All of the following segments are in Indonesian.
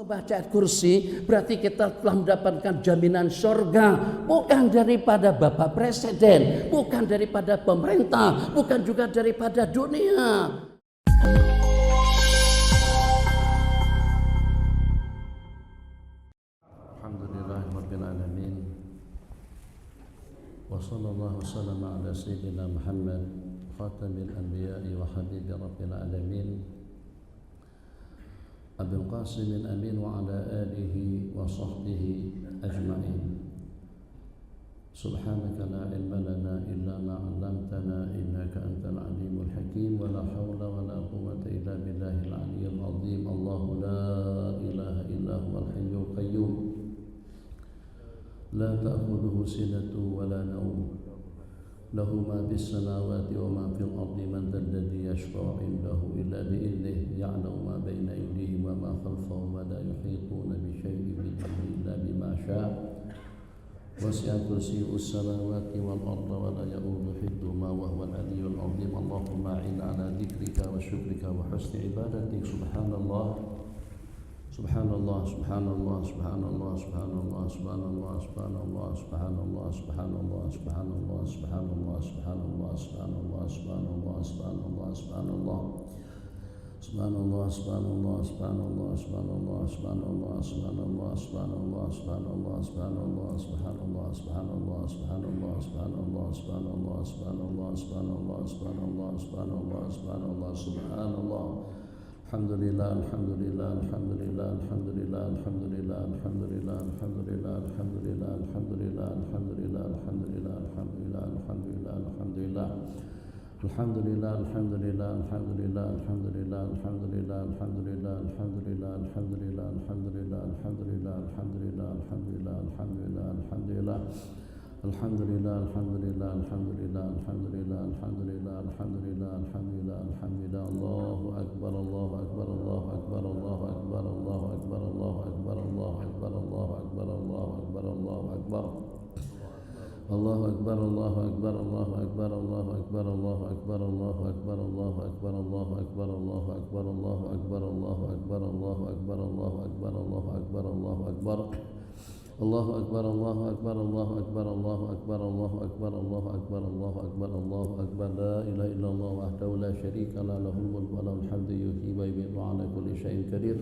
membaca ayat kursi berarti kita telah mendapatkan jaminan surga, bukan daripada Bapak Presiden, bukan daripada pemerintah, bukan juga daripada dunia. Alhamdulillahirabbil alamin. Wa sallallahu wasallama ala sayyidina Muhammad khatamil anbiya'i wa habibi rabbil alamin. Abil Qasim al-Amin wa ala alihi wa sahbihi ajma'in. Subhanaka la ilma lana illa ma 'allamtana innaka antal alimul hakim wa la hawla wa la quwwata illa billahil aliyyil azim. Allahu la ilaha illa huwal hayyul qayyum la ta'khudhuhu sinatun wa la nawm lahu ma bis samawati wa ma fil ardi man alladhi yashfa'u 'indahu illa bi idhnihi ya'lamu ma bayna aydihim wa ma khalfahum wa la yuhituna bi shay'in min ilmihi illa bima sha'a wasi'a kursiyyuhu as-samawati wal arda wa la ya'uduhu hifdhuhuma wa huwal 'aliyyul 'azim. Allahumma 'inna 'ala dhikrika wa syukrika wa husni ibadatik. Subhanallah Subhanallah, subhanallah, subhanallah, subhanallah, subhanallah, subhanallah, subhanallah, subhanallah, subhanallah, subhanallah, subhanallah, subhanallah, subhanallah, subhanallah, subhanallah. Subhanallah, subhanallah, subhanallah, subhanallah, subhanallah, subhanallah, subhanallah, subhanallah, subhanallah, subhanallah, subhanallah, subhanallah, subhanallah, subhanallah, subhanallah, subhanallah, subhanallah, subhanallah, subhanallah, subhanallah. Alhamdulillah, alhamdulillah, alhamdulillah, alhamdulillah, alhamdulillah, alhamdulillah, alhamdulillah, alhamdulillah, alhamdulillah, alhamdulillah, alhamdulillah, alhamdulillah, alhamdulillah, alhamdulillah. Alhamdulillah, alhamdulillah, alhamdulillah, alhamdulillah, alhamdulillah, alhamdulillah, alhamdulillah, alhamdulillah, alhamdulillah, alhamdulillah, alhamdulillah, alhamdulillah, alhamdulillah, alhamdulillah. Alhamdulillah, alhamdulillah, alhamdulillah, alhamdulillah, alhamdulillah, alhamdulillah, alhamdulillah, alhamdulillah. Allahu akbar, Allahu akbar, Allahu akbar, Allahu akbar, Allahu akbar, Allahu akbar, Allahu akbar, Allahu akbar, Allahu akbar, Allahu akbar. Allahu akbar, Allahu akbar, Allahu akbar, Allahu akbar, Allahu akbar, Allahu akbar, Allahu akbar, Allahu akbar, Allahu akbar, Allahu akbar, Allahu akbar, Allahu akbar, Allahu akbar, Allahu akbar, Allahu akbar. Allahu akbar, Allahu akbar, Allahu akbar, Allahu akbar, Allahu akbar, Allahu akbar, Allahu akbar, Allahu akbar. La ilaha illallah wahdahu la syarika lah, lahul mulku wa lahul hamdu yuhyi wa yumiitu wa ala kulli syai'in qadir.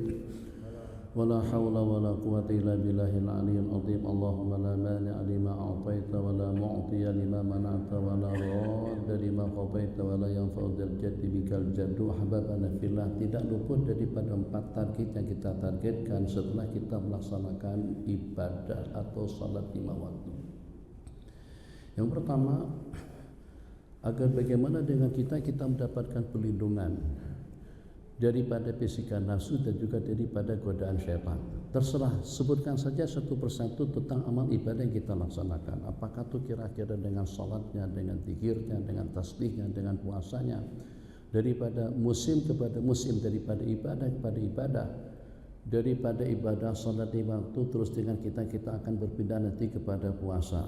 Wa la haula wa la quwwata illa billahil aliyyil azim. Allahumma la mani'a lima a'taita wa la mu'tiya lima mana'ta wa la radda lima qadaita wa la yanfa'u dzal jaddi bikal jaddu. Ahbabana fillah, tidak luput daripada 4 target yang kita targetkan setelah kita melaksanakan ibadah atau salat 5 waktu. Yang pertama, agar bagaimana dengan kita mendapatkan perlindungan daripada bisikan nafsu dan juga daripada godaan syaitan. Terserah, sebutkan saja satu persatu tentang amal ibadah yang kita laksanakan. Apakah itu kira-kira dengan salatnya, dengan zikirnya, dengan tasbihnya, dengan puasanya, daripada musim kepada musim, daripada ibadah kepada ibadah, daripada ibadah salat 5 waktu terus dengan kita akan berpindah nanti kepada puasa.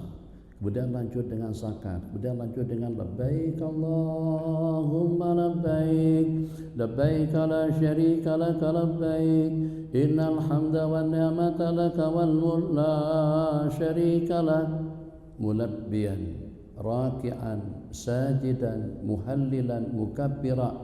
Kemudian lanjut dengan zakat, kemudian lanjut dengan labbaik Allahumma labbaik, labbaik la syarika laka labbaik, innal hamda wan ni'mata laka wal mulk la syarika lak, mulabbiyan, raki'an, sajidan, muhallilan, mukabbira.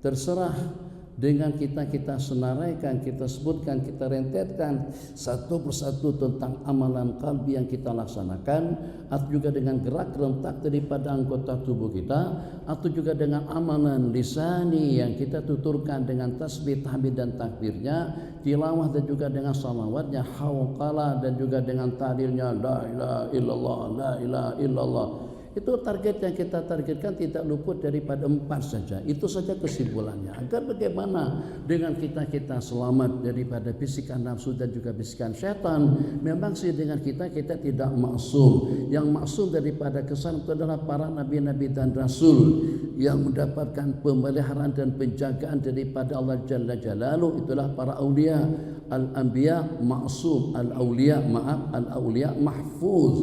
Terserah, dengan kita senaraikan, kita sebutkan, kita rentetkan satu persatu tentang amalan qalbi yang kita laksanakan, atau juga dengan gerak rentak daripada anggota tubuh kita, atau juga dengan amalan lisani yang kita tuturkan dengan tasbih, tahmid dan takbirnya, tilawah dan juga dengan salawatnya, hauqalah dan juga dengan tahlilnya la ilaha illallah, la ilaha illallah. Itu target yang kita targetkan tidak luput daripada 4 saja. Itu saja kesimpulannya. Agar bagaimana dengan kita selamat daripada bisikan nafsu dan juga bisikan syaitan. Memang sih dengan kita tidak maksum. Yang maksum daripada kesan itu adalah para nabi-nabi dan rasul yang mendapatkan pemeliharaan dan penjagaan daripada Allah Jalla Jalaluhu. Itulah para aulia. Al-anbiya maksum, al-aulia mahfuz.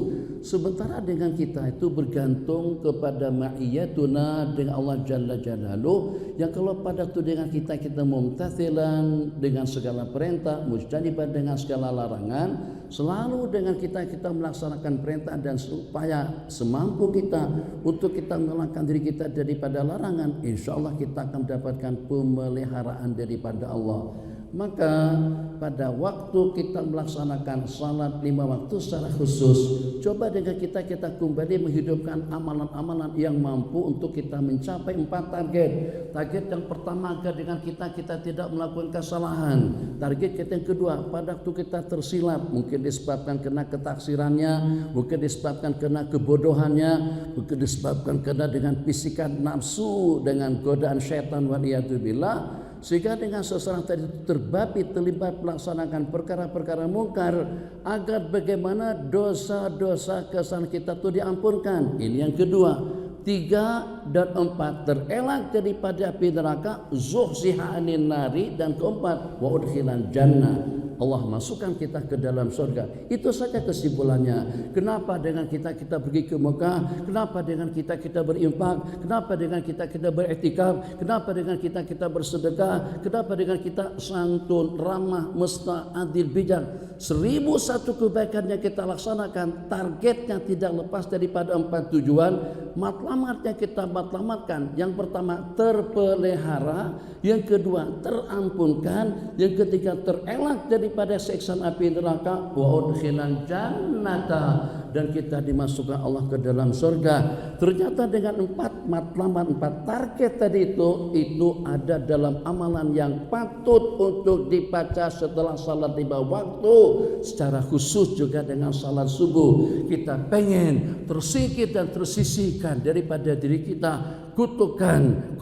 sementara dengan kita itu bergantung kepada ma'iyatuna dengan Allah Jalla Jalaluh, yang kalau pada itu dengan kita mumtathilan dengan segala perintah, mujtaniban dengan segala larangan, selalu dengan kita melaksanakan perintah, dan supaya semampu kita untuk kita mengelakkan diri kita daripada larangan, insya Allah kita akan mendapatkan pemeliharaan daripada Allah. Maka pada waktu kita melaksanakan salat 5 waktu secara khusus, coba dengan kita kembali menghidupkan amalan-amalan yang mampu untuk kita mencapai 4 target. Target yang pertama, agar dengan kita tidak melakukan kesalahan. Target kita yang kedua, pada waktu kita tersilap, mungkin disebabkan karena ketaksirannya, mungkin disebabkan karena kebodohannya, mungkin disebabkan karena dengan bisikan nafsu, dengan godaan syaitan waliyadzubillah, sehingga dengan seseorang tadi terbabi terlibat melaksanakan perkara-perkara mungkar, agar bagaimana dosa-dosa kesalahan kita itu diampunkan. Ini yang kedua. 3 dan 4, terelak daripada api neraka, zuhziha anin nari, dan keempat, wa udkhilan jannah, Allah masukkan kita ke dalam surga. Itu saja kesimpulannya. Kenapa dengan kita pergi ke Mekah? Kenapa dengan kita berinfak? Kenapa dengan kita beriktikaf? Kenapa dengan kita bersedekah? Kenapa dengan kita santun, ramah, mesra, adil, bijak? 1001 kebaikan yang kita laksanakan, targetnya tidak lepas daripada 4 tujuan. Matlamatnya kita matlamatkan. Yang pertama, terpelihara. Yang kedua, terampunkan. Yang ketiga, terelak daripada siksaan api neraka, wa udkhilan jannata, dan kita dimasukkan Allah ke dalam surga. Ternyata dengan 4 matlamat, 4 target tadi itu ada dalam amalan yang patut untuk dibaca setelah salat 5 waktu, secara khusus juga dengan salat subuh. Kita pengen tersingkir dan tersisihkan daripada diri kita kutukan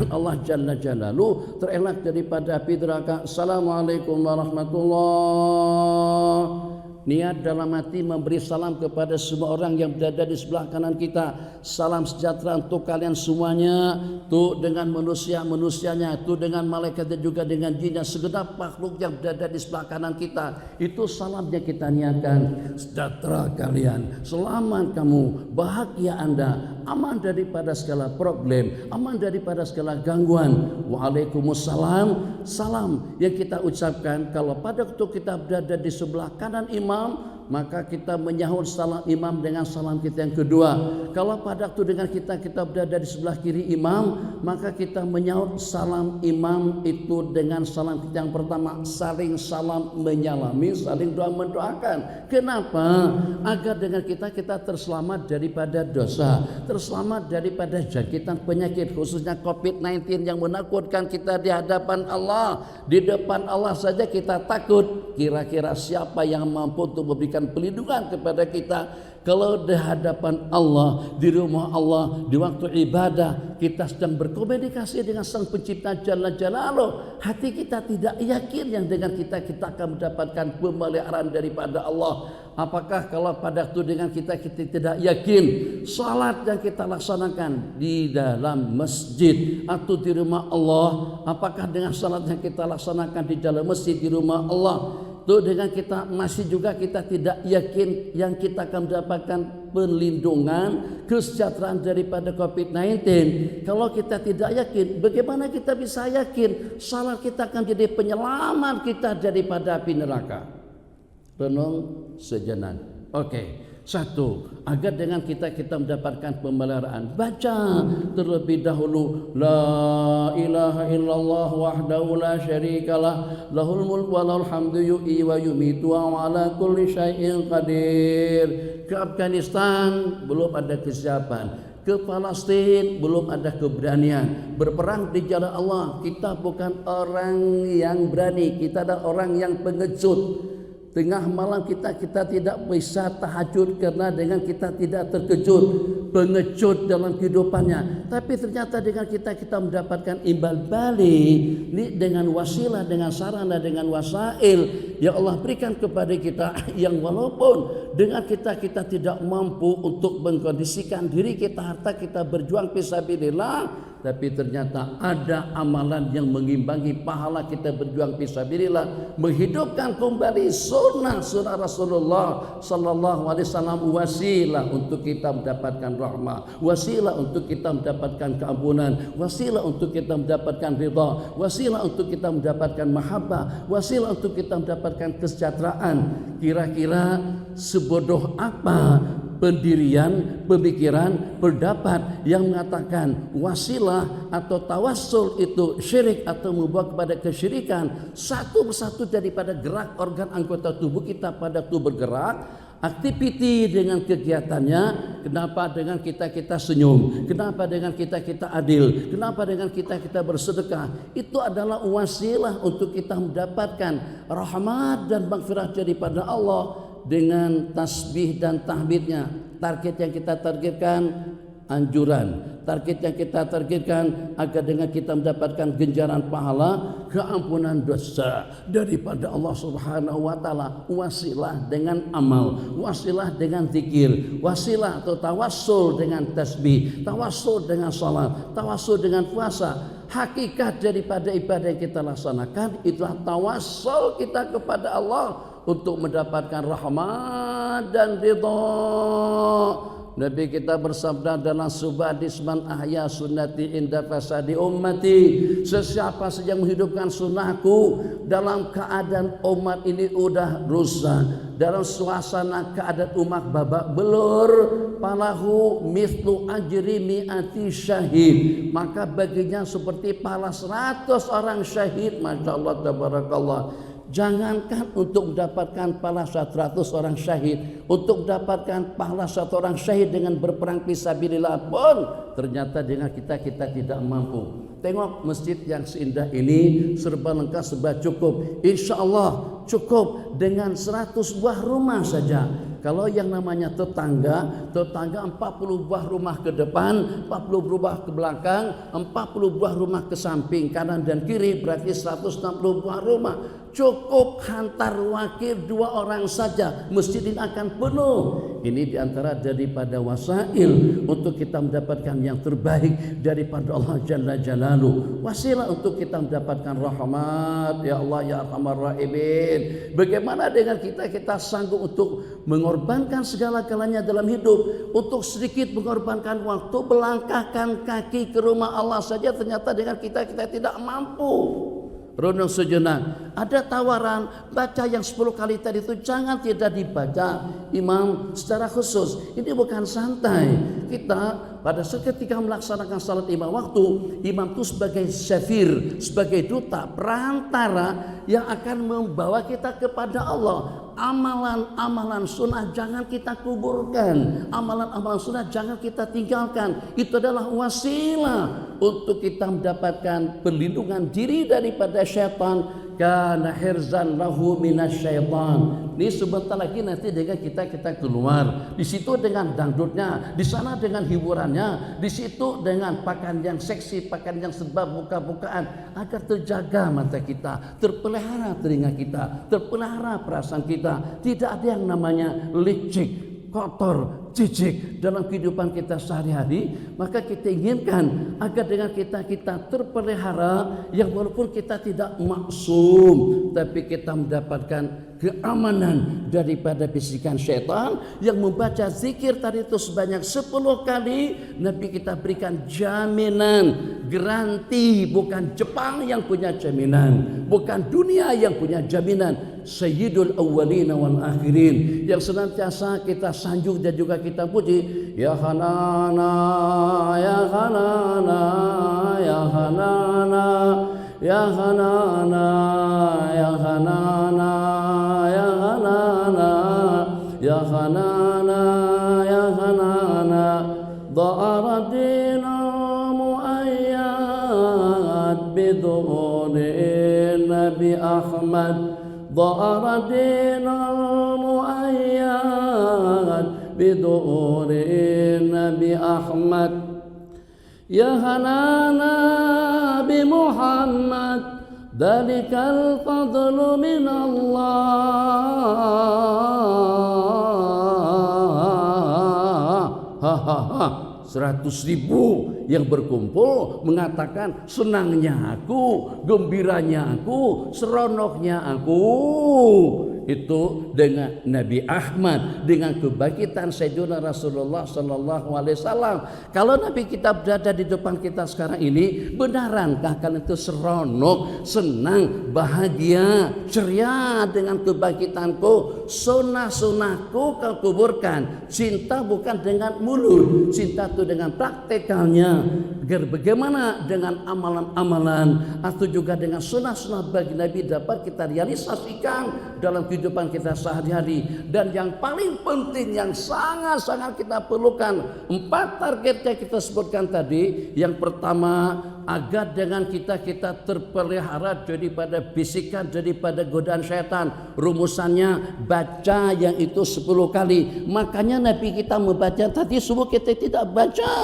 Allah Jalla Jalaluh, terelak daripada api neraka. Assalamualaikum warahmatullahi. Niat dalam hati memberi salam kepada semua orang yang berada di sebelah kanan kita. Salam sejahtera untuk kalian semuanya, tuh dengan manusianya, tuh dengan malaikat, dan juga dengan jinnya, segenap makhluk yang berada di sebelah kanan kita. Itu salamnya kita niatkan. Sejahtera kalian, selamat kamu, bahagia Anda, aman daripada segala problem, aman daripada segala gangguan. Waalaikumsalam. Salam yang kita ucapkan kalau pada waktu kita berada di sebelah kanan imam, maka kita menyahut salam imam dengan salam kita yang kedua. Kalau pada waktu dengan kita berada di sebelah kiri imam, maka kita menyahut salam imam itu dengan salam kita yang pertama. Saling salam menyalami, saling doa mendoakan. Kenapa? Agar dengan kita terselamat daripada dosa, terselamat daripada jangkitan penyakit, khususnya COVID-19 yang menakutkan kita di hadapan Allah. Di depan Allah saja kita takut. Kira-kira siapa yang mampu untuk memberikan pelindungan kepada kita? Kalau di hadapan Allah, di rumah Allah, di waktu ibadah, kita sedang berkomunikasi dengan Sang Pencipta Jalla Jalaluh, hati kita tidak yakin yang dengan kita akan mendapatkan pemeliharaan daripada Allah. Apakah kalau pada waktu dengan kita tidak yakin, salat yang kita laksanakan di dalam masjid atau di rumah Allah, apakah dengan salat yang kita laksanakan di dalam masjid di rumah Allah, tuh dengan kita masih juga kita tidak yakin yang kita akan mendapatkan perlindungan, kesejahteraan daripada COVID-19. Kalau kita tidak yakin, bagaimana kita bisa yakin salat kita akan jadi penyelamat kita daripada api neraka? Renung sejenak. Oke. 1, agar dengan kita mendapatkan pemeliharaan, baca terlebih dahulu la ilaha illallah wahdahu la syarikalah, lahul mulku wa lahul hamdu yuhyi wa yumiitu wa ala kulli syai'in qadir. Ke Afghanistan belum ada kesiapan, ke Palestina belum ada keberanian. Berperang di jalan Allah, kita bukan orang yang berani, kita adalah orang yang pengecut. Tengah malam kita tidak bisa tahajud karena dengan kita tidak terkejut, pengecut dalam kehidupannya. Tapi ternyata dengan kita mendapatkan imbal balik dengan wasilah, dengan sarana, dengan wasail yang Allah berikan kepada kita, yang walaupun dengan kita tidak mampu untuk mengkondisikan diri kita, harta kita berjuang fisabilillah, tapi ternyata ada amalan yang mengimbangi pahala kita berjuang fisabilillah, menghidupkan kembali sunnah Rasulullah sallallahu alaihi wasallam, wasilah untuk kita mendapatkan rahmah, wasilah untuk kita mendapatkan keampunan, wasilah untuk kita mendapatkan ridha, wasilah untuk kita mendapatkan mahabbah, wasilah untuk kita mendapatkan kesejahteraan. Kira-kira sebodoh apa pendirian, pemikiran, pendapat yang mengatakan wasilah atau tawassul itu syirik atau membawa kepada kesyirikan? Satu persatu daripada gerak organ anggota tubuh kita pada tubuh bergerak, aktiviti dengan kegiatannya. Kenapa dengan kita senyum? Kenapa dengan kita adil? Kenapa dengan kita bersedekah? Itu adalah wasilah untuk kita mendapatkan rahmat dan maghfirah daripada Allah. Dengan tasbih dan tahmidnya, target yang kita targetkan anjuran, target yang kita targetkan agar dengan kita mendapatkan ganjaran pahala, keampunan dosa daripada Allah Subhanahu wa taala. Wasilah dengan amal, wasilah dengan zikir, wasilah atau tawassul dengan tasbih, tawassul dengan salat, tawassul dengan puasa. Hakikat daripada ibadah yang kita laksanakan itulah tawassul kita kepada Allah untuk mendapatkan rahmat dan ridha. Nabi kita bersabda dalam sebuah hadis, man ahya sunnati inda fasadi ummati, sesiapa saja menghidupkan sunnahku dalam keadaan umat ini udah rusak, dalam suasana keadaan umat babak belur, palahu mithlu ajri mi'ati syahid, maka baginya seperti pahala 100 orang syahid. Masya Allah, tabarakallah. Jangankan untuk mendapatkan pahala 100 orang syahid, untuk mendapatkan pahala 1 orang syahid dengan berperang fisabilillah pun ternyata dengan kita tidak mampu. Tengok masjid yang seindah ini, serba lengkap, serba cukup. Insya Allah cukup dengan 100 buah rumah saja. Kalau yang namanya tetangga 40 buah rumah ke depan, 40 buah ke belakang, 40 buah rumah ke samping, kanan dan kiri, berarti 160 buah rumah. Cukup hantar wakil 2 orang saja, masjid ini akan penuh. Ini diantara daripada wasail untuk kita mendapatkan yang terbaik daripada Allah Jalla Jalaluhu. Wasilah untuk kita mendapatkan rahmat, ya Allah ya Arhamar Rahimin. Bagaimana dengan kita sanggup untuk mengorbankan segala-galanya dalam hidup, untuk sedikit mengorbankan waktu, melangkahkan kaki ke rumah Allah saja ternyata dengan kita tidak mampu. Renung sejenak, ada tawaran baca yang 10 kali tadi itu jangan tidak dibaca imam secara khusus. Ini bukan santai. Kita pada seketika melaksanakan salat lima waktu, imam itu sebagai syafir, sebagai duta perantara yang akan membawa kita kepada Allah. Amalan-amalan sunnah jangan kita kuburkan, amalan-amalan sunnah jangan kita tinggalkan. Itu adalah wasilah untuk kita mendapatkan perlindungan diri daripada syaitan. Kana hirzan lahu minasyaitan. Ini sebentar lagi nanti dengan kita keluar. Di situ dengan dangdutnya, di sana dengan hiburannya, di situ dengan pakaian yang seksi, pakaian yang serba buka-bukaan, agar terjaga mata kita, terpelihara telinga kita, terpelihara perasaan kita. Tidak ada yang namanya licik, kotor, jijik dalam kehidupan kita sehari-hari. Maka kita inginkan agar dengan kita terpelihara, yang walaupun kita tidak maksum, tapi kita mendapatkan keamanan daripada bisikan syaitan. Yang membaca zikir tadi itu sebanyak 10 kali, Nabi kita berikan jaminan, garanti. Bukan Jepang yang punya jaminan, bukan dunia yang punya jaminan. Sayyidul awwalina wal akhirin, yang senantiasa kita sanjung dan juga kita puji. Ya Hanana, ya Hanana, ya Hanana, ya Hanana, ya Hanana, ya Hanana, ya Hanana, ya Hanana. Dha'aradina mu'ayyad bidhurin Nabi Ahmad. ظهر دين المؤيد بدور النبي أحمد. يا هنانا بمحمد ذلك الفضل من الله. 100.000 yang berkumpul mengatakan senangnya aku, gembiranya aku, seronoknya aku. Itu dengan Nabi Ahmad, dengan kebangkitan Sayyidina Rasulullah Sallallahu Alaihi Wasallam. Kalau Nabi kita berada di depan kita sekarang ini, benarankah kalian itu seronok, senang, bahagia, ceria dengan kebangkitanku? Sunnah-sunnahku kau kuburkan. Cinta bukan dengan mulut, cinta itu dengan praktikalnya. Bagaimana dengan amalan-amalan atau juga dengan sunnah-sunnah bagi Nabi dapat kita realisasikan dalam kehidupan kita sehari-hari. Dan yang paling penting yang sangat-sangat kita perlukan, 4 target yang kita sebutkan tadi. Yang pertama, agar dengan kita terpelihara daripada bisikan, daripada godaan syaitan. Rumusannya baca yang itu 10 kali. Makanya Nabi kita membaca tadi subuh kita tidak baca.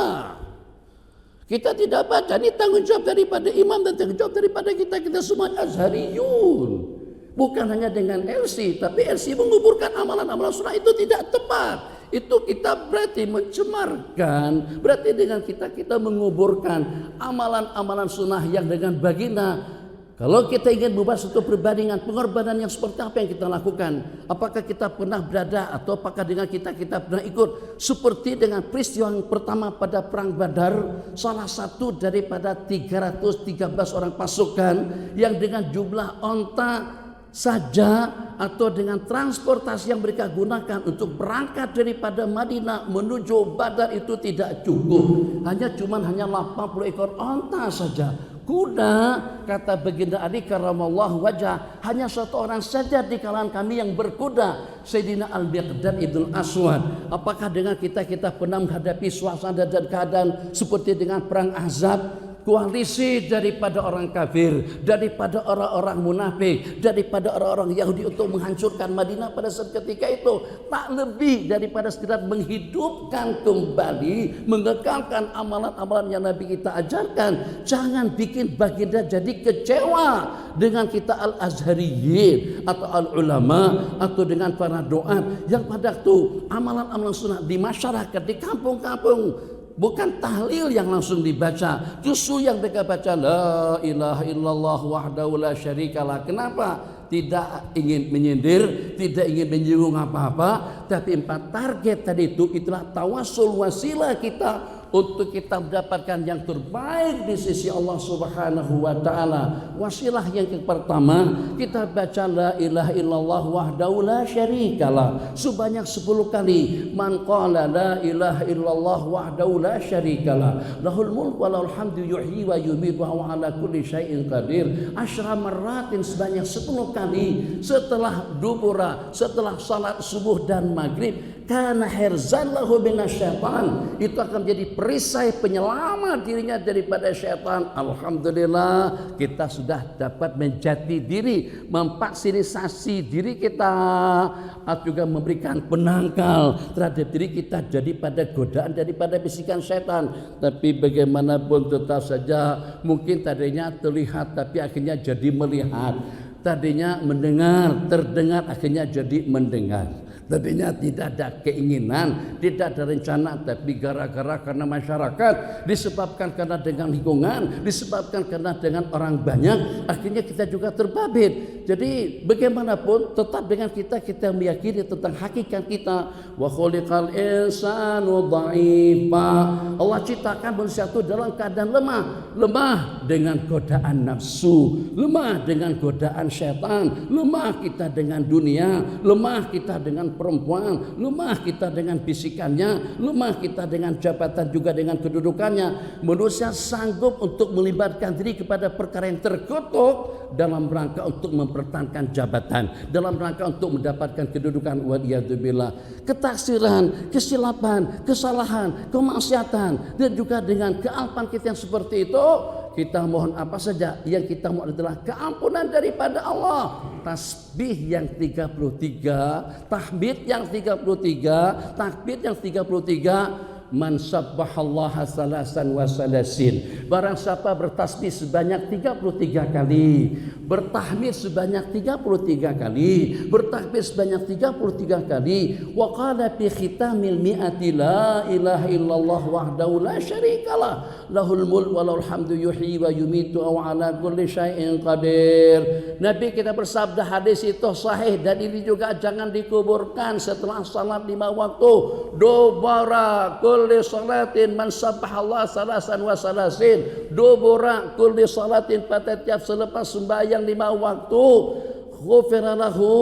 Kita tidak baca. Ini tanggung jawab daripada imam dan tanggung jawab daripada kita semua Azhariyun. Bukan hanya dengan LC, tapi LC menguburkan amalan-amalan sunnah itu tidak tepat. Itu kita berarti mencemarkan. Berarti dengan kita menguburkan amalan-amalan sunnah yang dengan baginda. Kalau kita ingin membahas untuk perbandingan pengorbanan yang seperti apa yang kita lakukan, apakah kita pernah berada atau apakah dengan kita pernah ikut seperti dengan peristiwa yang pertama pada perang Badar, salah satu daripada 313 orang pasukan yang dengan jumlah onta saja atau dengan transportasi yang mereka gunakan untuk berangkat daripada Madinah menuju Badar itu tidak cukup. Hanya 80 ekor onta saja. Kuda, kata baginda Ali karamallahu wajah, hanya 1 orang saja di kalangan kami yang berkuda, Sayyidina Al-Miqdad ibn Aswad. Apakah dengan kita pernah menghadapi suasana dan keadaan seperti dengan perang Ahzab? Koalisi daripada orang kafir, daripada orang-orang munafik, daripada orang-orang Yahudi untuk menghancurkan Madinah pada saat ketika itu, tak lebih daripada sekedar menghidupkan kembali, mengekalkan amalan-amalan yang Nabi kita ajarkan. Jangan bikin baginda jadi kecewa dengan kita al-azhariyin atau al-ulama atau dengan para doa yang pada itu amalan-amalan sunnah di masyarakat, di kampung-kampung. Bukan tahlil yang langsung dibaca, justru yang mereka baca la ilaha illallah wahdahu la syarikalah. Kenapa? Tidak ingin menyindir, tidak ingin menyinggung apa-apa, tapi 4 target tadi itulah tawasul wasilah kita untuk kita mendapatkan yang terbaik di sisi Allah Subhanahu wa taala. Wasilah yang pertama, kita baca la ilaha illallah wahdahu la syarikalah sebanyak 10 kali. Man qala la ilaha illallah wahdahu la syarikalah lahul mulku wa lahul hamdu yuhyi wa yumiitu wa huwa ala kulli syai'in qadir. 10 marratin sebanyak 10 kali setelah dubura, setelah salat subuh dan maghrib. Karena hirzan lahu minasyaitan, itu akan menjadi perisai penyelamat dirinya daripada syaitan. Alhamdulillah kita sudah dapat menjati diri, memfasilitasi diri kita, atau juga memberikan penangkal terhadap diri kita daripada godaan, daripada bisikan syaitan. Tapi bagaimanapun tetap saja mungkin tadinya terlihat tapi akhirnya jadi melihat, tadinya mendengar, terdengar akhirnya jadi mendengar. Tadinya tidak ada keinginan, tidak ada rencana, tapi gara-gara karena masyarakat, disebabkan karena dengan lingkungan, disebabkan karena dengan orang banyak, akhirnya kita juga terbabit. Jadi bagaimanapun tetap dengan kita meyakini tentang hakikat kita. Wa khuliqal insanu dha'ifa. Allah ciptakan manusia itu dalam keadaan lemah dengan godaan nafsu, lemah dengan godaan syaitan, lemah kita dengan dunia, lemah kita dengan perempuan, lemah kita dengan bisikannya, lemah kita dengan jabatan juga dengan kedudukannya. Manusia sanggup untuk melibatkan diri kepada perkara yang terkutuk dalam rangka untuk mempertahankan jabatan, dalam rangka untuk mendapatkan kedudukan. Waliyadzubillah. Ketaksiran, kesilapan, kesalahan, kemaksiatan, dan juga dengan kealpan kita yang seperti itu, kita mohon apa saja, yang kita mohon adalah keampunan daripada Allah. Tasbih yang 33, tahmid yang 33, takbir yang 33. Man sabbahallaha salasan wa salasin. Barang siapa bertasbih sebanyak 33 kali, bertahmid sebanyak 33 kali, bertakbir sebanyak 33 kali. Wa qala fi khitamil mi'ati la ilaha illallah wahdahu la syarikalah lahul mulk wa lahul hamdu yuhyi wa yumitu wa ala kulli syai'in qadir. Nabi kita bersabda, hadis itu sahih, dan ini juga jangan dikuburkan setelah salat 5 waktu. Dubara kulli salatin man sabbahallah salasan wa salasin. Dubara kulli salatin, pada tiap selepas sembahyang 5 waktu. Ghufira lahu,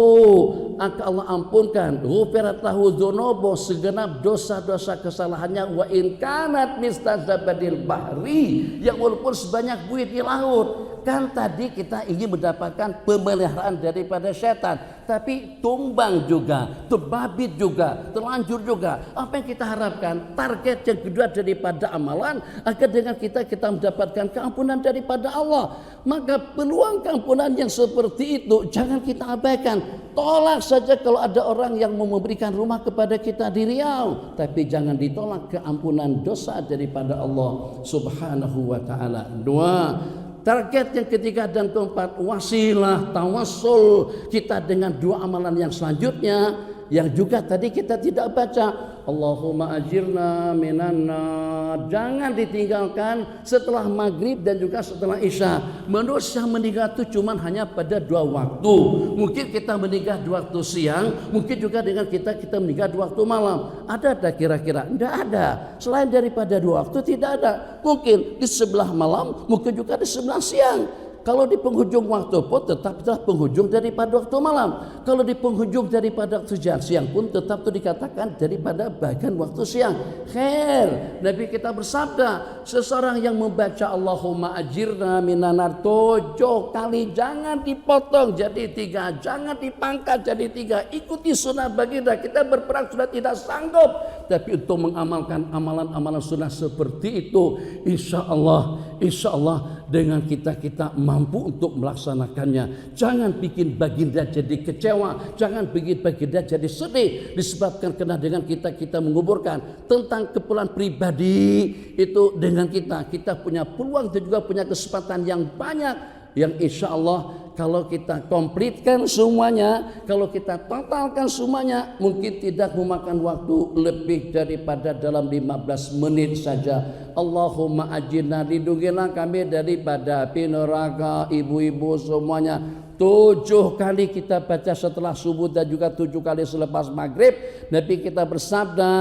akan Allah ampunkan, ghufirat lahu dzunubu, segenap dosa-dosa kesalahannya. Wa in kanat mistazabadil bahri, yang walaupun sebanyak buih di laut. Kan tadi kita ingin mendapatkan pemeliharaan daripada setan, tapi tumbang juga, terbabit juga, terlanjur juga. Apa yang kita harapkan? Target yang kedua daripada amalan agar dengan kita mendapatkan keampunan daripada Allah. Maka peluang keampunan yang seperti itu jangan kita abaikan. Tolak saja kalau ada orang yang mau memberikan rumah kepada kita di Riau, tapi jangan ditolak keampunan dosa daripada Allah Subhanahu wa taala. Dua, target yang ketiga dan keempat, wasilah tawassul kita dengan dua amalan yang selanjutnya yang juga tadi kita tidak baca. Allahumma ajirna minan nar, jangan ditinggalkan setelah maghrib dan juga setelah isya. Manusia meninggal itu cuma hanya pada 2 waktu. Mungkin kita meninggal di waktu siang, mungkin juga dengan kita meninggal di waktu malam. Ada kira-kira? Tidak ada. Selain daripada 2 waktu tidak ada. Mungkin di sebelah malam, mungkin juga di sebelah siang. Kalau di penghujung waktu pun tetap penghujung daripada waktu malam. Kalau di penghujung daripada waktu siang pun tetap itu dikatakan daripada bagian waktu siang. Khair. Nabi kita bersabda, seseorang yang membaca Allahumma ajirna minan nar 7 kali, jangan dipotong jadi 3, jangan dipangkat jadi 3. Ikuti sunnah baginda. Kita berperang sudah tidak sanggup, tapi untuk mengamalkan amalan-amalan sunnah seperti itu, insya Allah dengan kita mampu untuk melaksanakannya. Jangan bikin baginda jadi kecewa, jangan bikin baginda jadi sedih disebabkan karena dengan kita menguburkan. Tentang keperluan pribadi itu dengan kita punya peluang dan juga punya kesempatan yang banyak, yang insya Allah kalau kita komplitkan semuanya, kalau kita totalkan semuanya, mungkin tidak memakan waktu lebih daripada dalam 15 menit saja. Allahumma ajirna, lindungilah kami daripada api neraka. Ibu-ibu semuanya 7 kali kita baca setelah subuh dan juga 7 kali selepas maghrib. Nabi kita bersabda,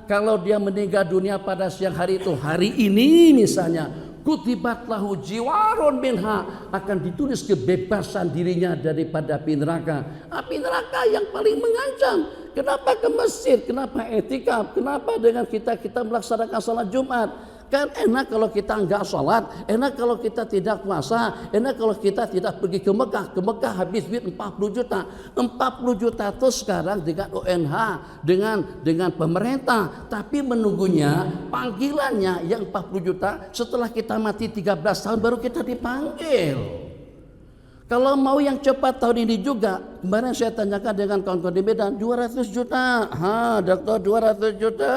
kalau dia meninggal dunia pada siang hari itu, hari ini misalnya, kutibat lahu jiwarun minha, akan ditulis kebebasan dirinya daripada api neraka. Api neraka yang paling mengancam. Kenapa ke masjid? Kenapa etikaf? Kenapa dengan kita melaksanakan salat Jumat? Kan enak kalau kita enggak sholat, enak kalau kita tidak puasa, enak kalau kita tidak pergi ke Mekah. Ke Mekah habis duit 40 juta. 40 juta itu sekarang dengan UNH, dengan pemerintah. Tapi menunggunya panggilannya yang 40 juta setelah kita mati 13 tahun baru kita dipanggil. Kalau mau yang cepat tahun ini juga, kemarin saya tanyakan dengan kawan-kawan di Medan, 200 juta. Dokter 200 juta.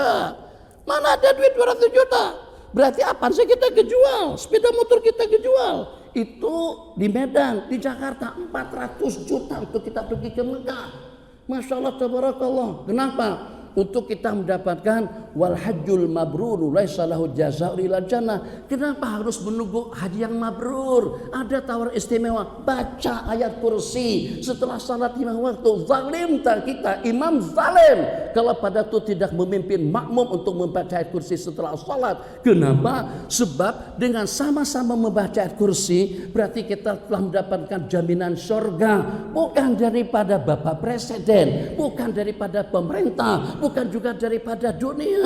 Mana ada duit 200 juta? Berarti apa sih kita kejual? Sepeda motor kita kejual. Itu di Medan, di Jakarta 400 juta untuk kita pergi ke Mekah. Masya Allah, tabarakallah. Kenapa? Untuk kita mendapatkan wal hajjul mabrur laisa lahu jazaa'un illa jannah. Kenapa harus menunggu haji yang mabrur? Ada tawar istimewa, baca ayat kursi setelah salat 5 waktu. Zalim tak kita, imam zalim kalau pada itu tidak memimpin makmum untuk membaca ayat kursi setelah salat. Kenapa? Sebab dengan sama-sama membaca ayat kursi berarti kita telah mendapatkan jaminan surga, bukan daripada Bapak Presiden, bukan daripada pemerintah, bukan juga daripada dunia.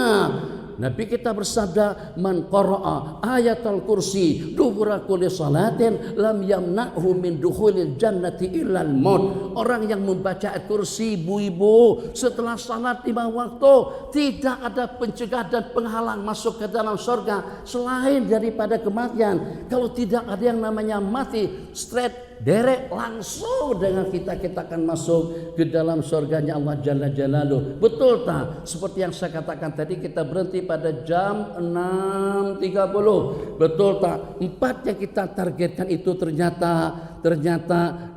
Nabi kita bersabda, man qara'a ayatul kursi dubura kulli salatin lam yamna'hu min dukhulil jannati illal maut. Orang yang membaca ayat kursi, ibu-ibu, setelah salat 5 waktu, tidak ada pencegah dan penghalang masuk ke dalam surga selain daripada kematian. Kalau tidak ada yang namanya mati straight derek langsung dengan kita akan masuk ke dalam surganya Allah Jalla Jalaluh. Betul tak? Seperti yang saya katakan tadi, kita berhenti pada jam 6.30. Betul tak? 4 yang kita targetkan itu ternyata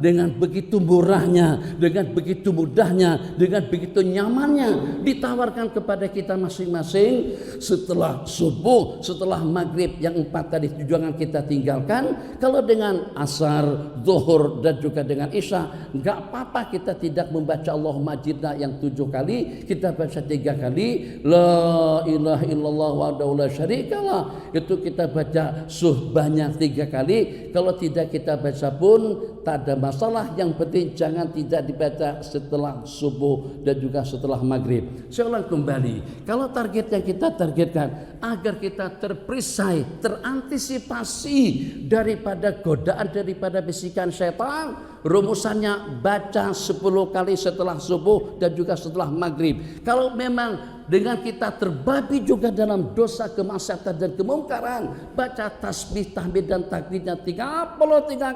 dengan begitu murahnya, dengan begitu mudahnya, dengan begitu nyamannya ditawarkan kepada kita masing-masing. Setelah subuh, setelah maghrib yang 4 tadi jangan kita tinggalkan. Kalau dengan asar, zuhur dan juga dengan isya, enggak apa-apa kita tidak membaca Allahumma ajirna yang 7 kali, kita baca 3 kali la ilaha illallah wahdahu la syarikalah, itu kita baca banyak 3 kali. Kalau tidak kita baca pun tak ada masalah, yang penting jangan tidak dibaca setelah subuh dan juga setelah maghrib. Saya ulang kembali, kalau target yang kita targetkan agar kita terperisai, terantisipasi daripada godaan, daripada bisikan setan, rumusannya baca 10 kali setelah subuh dan juga setelah maghrib. Kalau memang dengan kita terbabi juga dalam dosa, kemaksiatan dan kemungkaran, baca tasbih, tahmid dan takbirnya 33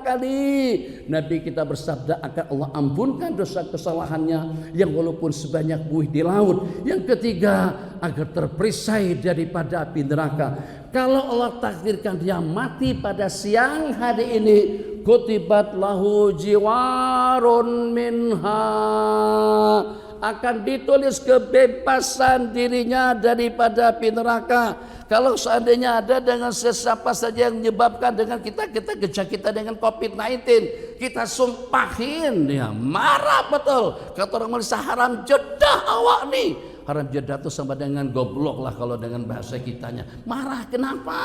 kali. Nabi kita bersabda akan Allah ampunkan dosa kesalahannya yang walaupun sebanyak buih di laut. Yang ketiga, agar terperisai daripada api neraka. Kalau Allah takdirkan dia mati pada siang hari ini, kutibat lahu jiwarun minha, akan ditulis kebebasan dirinya daripada api neraka. Kalau seandainya ada dengan sesiapa saja yang menyebabkan dengan kita gejala kita dengan COVID-19, kita sumpahin dia, marah betul. Kata orang Malaysia, haram jedah awak nih. Haram jedah itu sama dengan goblok lah kalau dengan bahasa kitanya. Marah kenapa?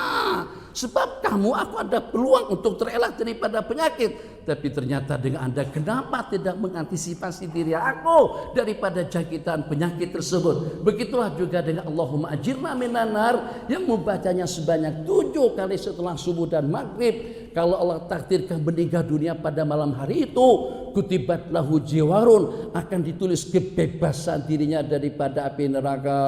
Sebab aku ada peluang untuk terelak daripada penyakit. Tapi ternyata dengan Anda, kenapa tidak mengantisipasi diri aku daripada jangkitan penyakit tersebut? Begitulah juga dengan Allahumma ajirna minan nar yang membacanya sebanyak 7 kali setelah subuh dan maghrib. Kalau Allah takdirkan meninggal dunia pada malam hari itu, kutibat lahu jiwarun, akan ditulis kebebasan dirinya daripada api neraka.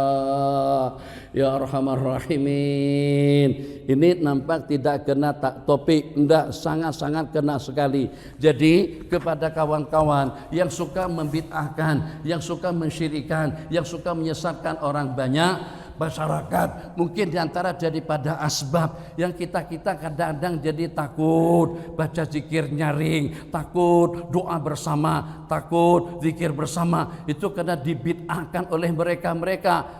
Ya Arhamar Rahimin. Ini nampak tidak kena topik, enggak, sangat-sangat kena sekali. Jadi kepada kawan-kawan yang suka membid'ahkan, yang suka mensyirikan, yang suka menyesatkan orang banyak, masyarakat, mungkin diantara daripada asbab yang kita kadang-kadang jadi takut baca zikir nyaring, takut doa bersama, takut zikir bersama, itu karena dibid'ahkan oleh mereka.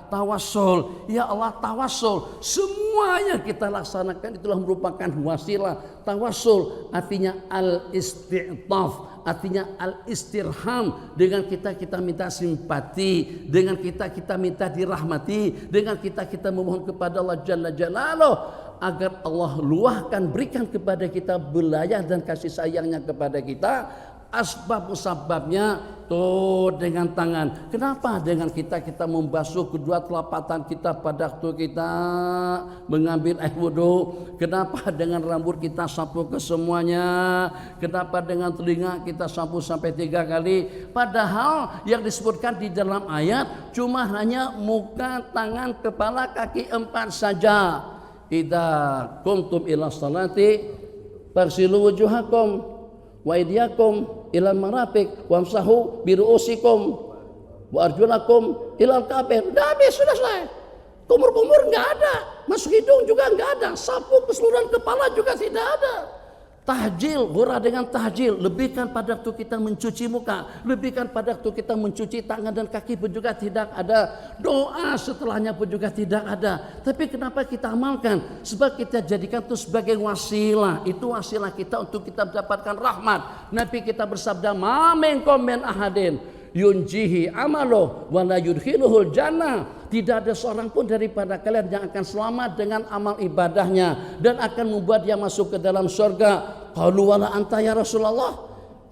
Tawassul, ya Allah, tawassul, semua yang kita laksanakan itulah merupakan wasilah. Tawassul artinya al-isti'taf, artinya al-istirham. Dengan kita minta simpati, dengan kita minta dirahmati, dengan kita memohon kepada Allah Jalla Jalaluh agar Allah luahkan, berikan kepada kita belayah dan kasih sayangnya kepada kita. Asbab-musababnya tuh dengan tangan. Kenapa dengan kita membasuh kedua telapak tangan kita pada waktu kita mengambil air wudhu? Kenapa dengan rambut kita sapu ke semuanya? Kenapa dengan telinga kita sapu sampai 3 kali? Padahal yang disebutkan di dalam ayat cuma hanya muka, tangan, kepala, kaki 4 saja. Idza kuntum ila salati farsilu wujuhakum wa aydiyakum ilal marafiq wamsahu biruusikum wa arjulakum ilal ka'bain. Udah habis, sudah selesai. Kumur-kumur enggak ada, masuk hidung juga enggak ada, sapu keseluruhan kepala juga tidak ada. Tahjil, gurah dengan tahjil, lebihkan pada waktu kita mencuci muka, lebihkan pada waktu kita mencuci tangan dan kaki pun juga tidak ada. Doa setelahnya pun juga tidak ada. Tapi kenapa kita amalkan? Sebab kita jadikan itu sebagai wasilah. Itu wasilah kita untuk kita mendapatkan rahmat. Nabi kita bersabda, ma minkum min ahadin yunjihi amaloh wa la yudkhiluhul jannah. Tidak ada seorang pun daripada kalian yang akan selamat dengan amal ibadahnya dan akan membuat dia masuk ke dalam surga. Qalu wala anta ya Rasulullah,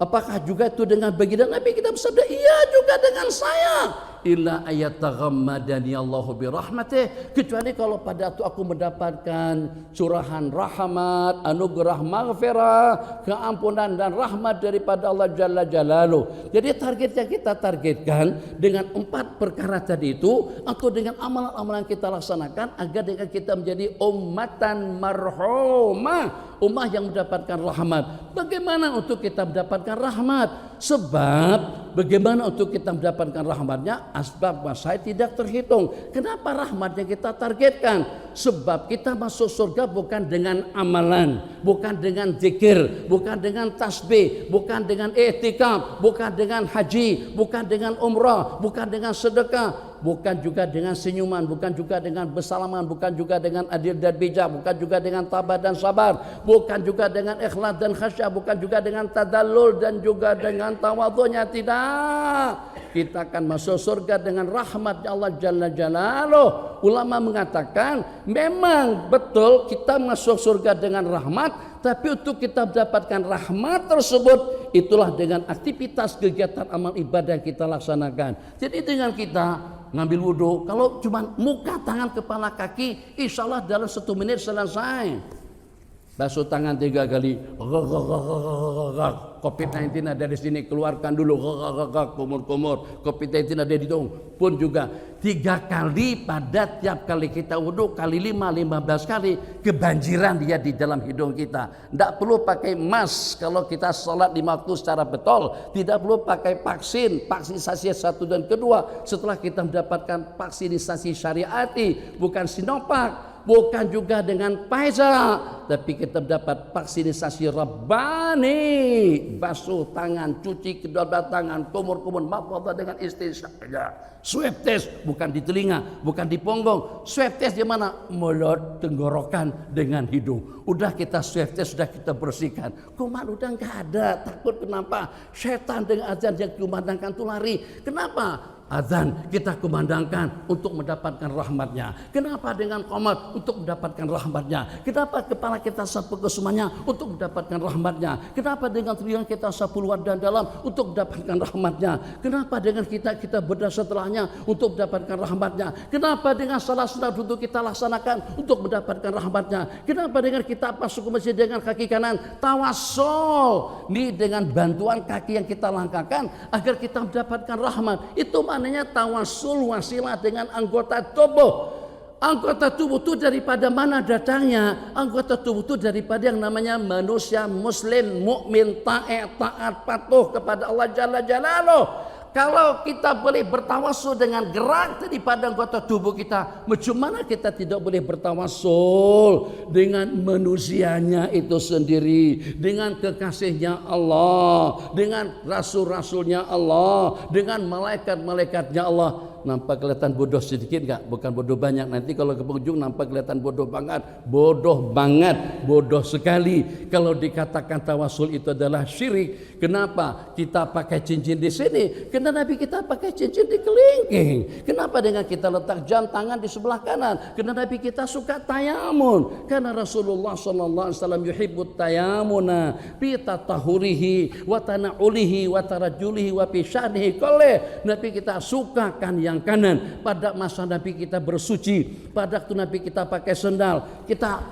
apakah juga itu dengan baginda Nabi kita bersabda, iya juga dengan saya. illa ayataghammadani Allahu bi rahmatih, kecuali kalau pada waktu aku mendapatkan curahan rahmat, anugerah maghfirah, keampunan dan rahmat daripada Allah Jalla Jalaluh. Jadi targetnya kita targetkan dengan 4 perkara tadi itu, atau dengan amalan-amalan kita laksanakan agar dengan kita menjadi ummatan marhumah, ummah yang mendapatkan rahmat. Bagaimana untuk kita mendapatkan rahmat? Sebab bagaimana untuk kita mendapatkan rahmatnya? Asbab saya tidak terhitung. Kenapa rahmatnya kita targetkan? Sebab kita masuk surga bukan dengan amalan, bukan dengan zikir, bukan dengan tasbih, bukan dengan i'tikaf, bukan dengan haji, bukan dengan umrah, bukan dengan sedekah, bukan juga dengan senyuman, bukan juga dengan bersalaman, bukan juga dengan adil dan bijak, bukan juga dengan tabah dan sabar, bukan juga dengan ikhlas dan khasyah, bukan juga dengan tadallul dan juga dengan tawadhunya. Tidak, kita akan masuk surga dengan rahmat Allah Jalla Jalaluh. Ulama mengatakan memang betul kita masuk surga dengan rahmat, tapi untuk kita mendapatkan rahmat tersebut itulah dengan aktivitas kegiatan amal ibadah yang kita laksanakan. Jadi dengan kita ngambil wudhu, kalau cuma muka, tangan, kepala, kaki, insya Allah dalam 1 menit selesai. Basuh tangan 3 kali, COVID-19 ada di sini, keluarkan dulu, kumur-kumur, COVID-19 ada di hidung pun juga 3 kali pada tiap kali kita wudhu, kali 5, 15 kali, kebanjiran dia di dalam hidung kita. Tidak perlu pakai mask kalau kita sholat 5 waktu secara betul, tidak perlu pakai vaksinasi 1 dan kedua setelah kita mendapatkan vaksinasi syariati, bukan Sinovac, bukan juga dengan Pfizer, tapi kita mendapat vaksinasi Rabbani. Basuh tangan, cuci kedua tangan, kumur-kumur, maaf dengan istinsyaq. Swab test bukan di telinga, bukan di punggung. Swab test di mana? Mulut, tenggorokan dengan hidung. Udah kita swab test, sudah kita bersihkan. Kuman udah nggak ada. Takut kenapa? Setan dengan azan yang dikumandangkan itu lari. Kenapa? Azan kita kumandangkan untuk mendapatkan rahmatnya. Kenapa dengan qomat? Untuk mendapatkan rahmatnya. Kenapa kepala kita sapu ke semuanya? Untuk mendapatkan rahmatnya. Kenapa dengan telinga kita sapu luar dan dalam? Untuk mendapatkan rahmatnya. Kenapa dengan kita bedah setelahnya? Untuk mendapatkan rahmatnya. Kenapa dengan salat sunat duduk kita laksanakan? Untuk mendapatkan rahmatnya. Kenapa dengan kita masuk ke masjid dengan kaki kanan? Tawassul. Ini dengan bantuan kaki yang kita langkahkan agar kita mendapatkan rahmat. Itu maknanya tawassul, wasilah dengan anggota tubuh. Anggota tubuh itu daripada mana datangnya? Anggota tubuh itu daripada yang namanya manusia muslim, mukmin, taat patuh kepada Allah Jalla Jalaluh. Kalau kita boleh bertawassul dengan gerak daripada anggota tubuh kita, bagaimana kita tidak boleh bertawassul dengan manusianya itu sendiri, dengan kekasihnya Allah, dengan rasul-rasulnya Allah, dengan malaikat-malaikatnya Allah. Nampak kelihatan bodoh sedikit enggak? Bukan bodoh banyak. Nanti kalau ke penghujung nampak kelihatan bodoh banget. Bodoh banget, bodoh sekali. Kalau dikatakan tawassul itu adalah syirik. Kenapa? Kita pakai cincin di sini. Kenapa Nabi kita pakai cincin di kelingking? Kenapa dengan kita letak jam tangan di sebelah kanan? Kenapa Nabi kita suka tayamun? Karena Rasulullah sallallahu alaihi wasallam yuhibbut tayamuna bi tatahurihi wa tanaulihi wa tarajulihi wa fi sya'nihi kulli. Nabi kita sukakan yang kanan. Pada masa Nabi kita bersuci, pada waktu Nabi kita pakai sendal, kita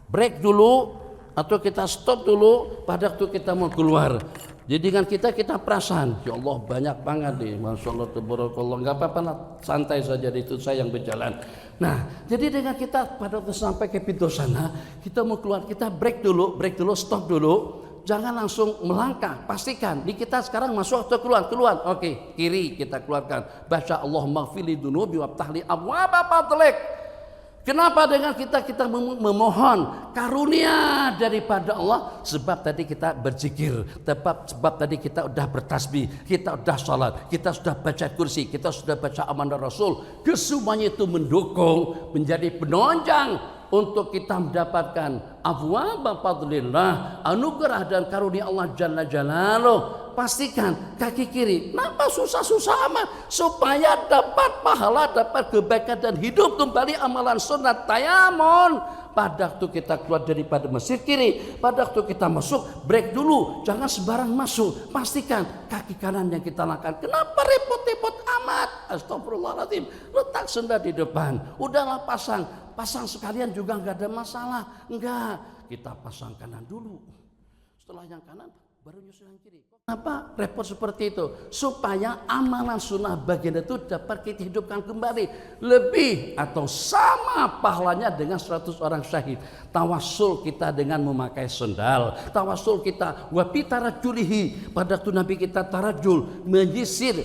break dulu atau kita stop dulu pada waktu kita mau keluar. Jadi dengan kita perasaan, ya Allah banyak banget nih, Masya Allah, tabarakallah, nggak apa-apa lah, santai saja, itu saya yang berjalan. Nah, jadi dengan kita pada waktu sampai ke pintu sana, kita mau keluar, kita break dulu, stop dulu. Jangan langsung melangkah, pastikan di kita sekarang masuk atau keluar. Oke, kiri kita keluarkan. Baca Allahumma ighfirli dzunubi waftahli abwaaba fadlik. Kenapa dengan kita memohon karunia daripada Allah? Sebab tadi kita berzikir, sebab tadi kita sudah bertasbih, kita sudah salat, kita sudah baca kursi, kita sudah baca amanah Rasul. Kesemuanya itu mendukung, menjadi penunjang untuk kita mendapatkan abwaaba fadlillah, anugerah dan karunia Allah Jalla Jalaluh. pastikan kaki kiri. Kenapa susah-susah amat? Supaya dapat pahala, dapat kebaikan dan hidup kembali amalan sunat tayamun. Pada waktu kita keluar daripada masjid kiri, pada waktu kita masuk, break dulu, jangan sembarang masuk. Pastikan kaki kanan yang kita lakukan. Kenapa repot-repot amat? Astagfirullahaladzim. Letak sendal di depan, udahlah pasang sekalian juga nggak ada masalah. Enggak, kita pasang kanan dulu. Setelah yang kanan baru nyusul yang kiri. Kenapa repot seperti itu? Supaya amalan sunnah bagian itu dapat kita hidupkan kembali. Lebih atau sama pahalanya dengan 100 orang syahid. Tawasul kita dengan memakai sendal. Tawasul kita wapi tarajulihi. Pada waktu Nabi kita tarajul, menyisir.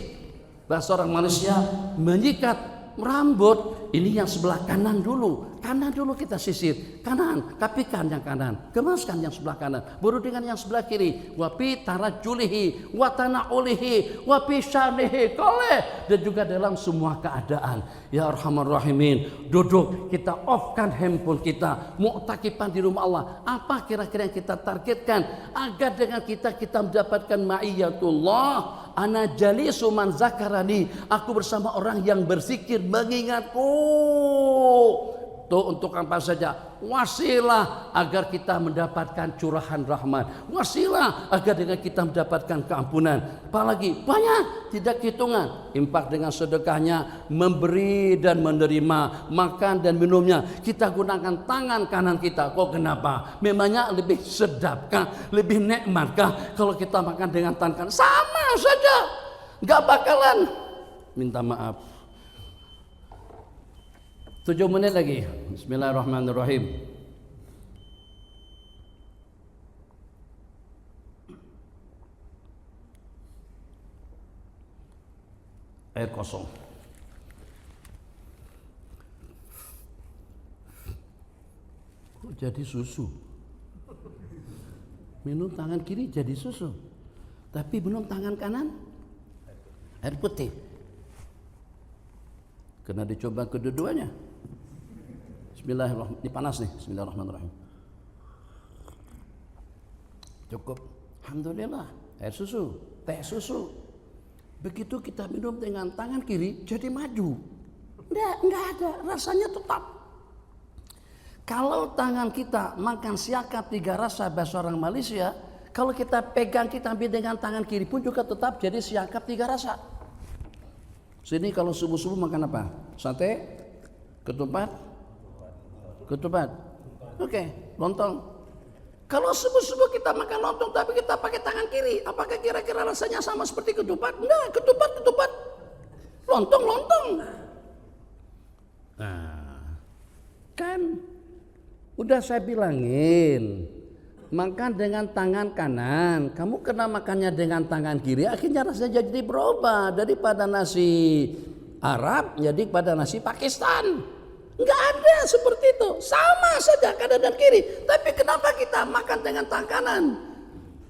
Bahasa orang Malaysia, menyikat rambut. Ini yang sebelah kanan dulu. Kanan dulu kita sisir. Kanan, kapikan yang kanan. Kemaskan yang sebelah kanan. Baru dengan yang sebelah kiri. Wapi tarajulihi, watana'ulihi, wapi syanihi, koleh. Dan juga dalam semua keadaan. Ya Arhamar Rahimin. Duduk, kita offkan handphone kita. Mu'takipan di rumah Allah. Apa kira-kira yang kita targetkan? Agar dengan kita mendapatkan ma'iyatullah. Ana jalisu man zakarani. Aku bersama orang yang berzikir mengingatku. Tuh untuk apa saja? Wasilah agar kita mendapatkan curahan rahmat. Wasilah agar dengan kita mendapatkan keampunan. Apalagi banyak tidak hitungan. Infak dengan sedekahnya, memberi dan menerima, makan dan minumnya. Kita gunakan tangan kanan kita. Kok kenapa? Memangnya lebih sedapkah? Lebih nikmatkah kalau kita makan dengan tangan kanan? Sama saja. Gak bakalan minta maaf. 7 menit lagi. Bismillahirrahmanirrahim. Air kosong. Kok jadi susu? Minum tangan kiri jadi susu. Tapi minum tangan kanan air putih. Kena dicoba kedua-duanya. Bismillahirrahmanirrahim. Ini panas nih. Bismillahirrahmanirrahim. Cukup. Alhamdulillah. Air susu, teh susu. Begitu kita minum dengan tangan kiri jadi maju. Enggak ada. Rasanya tetap. Kalau tangan kita makan siakap 3 rasa bahasa orang Malaysia, kalau kita pegang, kita ambil dengan tangan kiri pun juga tetap jadi siakap 3 rasa. Sini kalau subuh-subuh makan apa? Sate? Ketupat? Oke, lontong. Kalau subuh-subuh kita makan lontong tapi kita pakai tangan kiri, apakah kira-kira rasanya sama seperti ketupat? Enggak, ketupat. Lontong. Nah, kan udah saya bilangin, makan dengan tangan kanan, kamu kena makannya dengan tangan kiri, akhirnya rasanya jadi berubah daripada nasi Arab jadi pada nasi Pakistan. Enggak ada seperti itu, sama saja kanan dan kiri. Tapi kenapa kita makan dengan tangan kanan?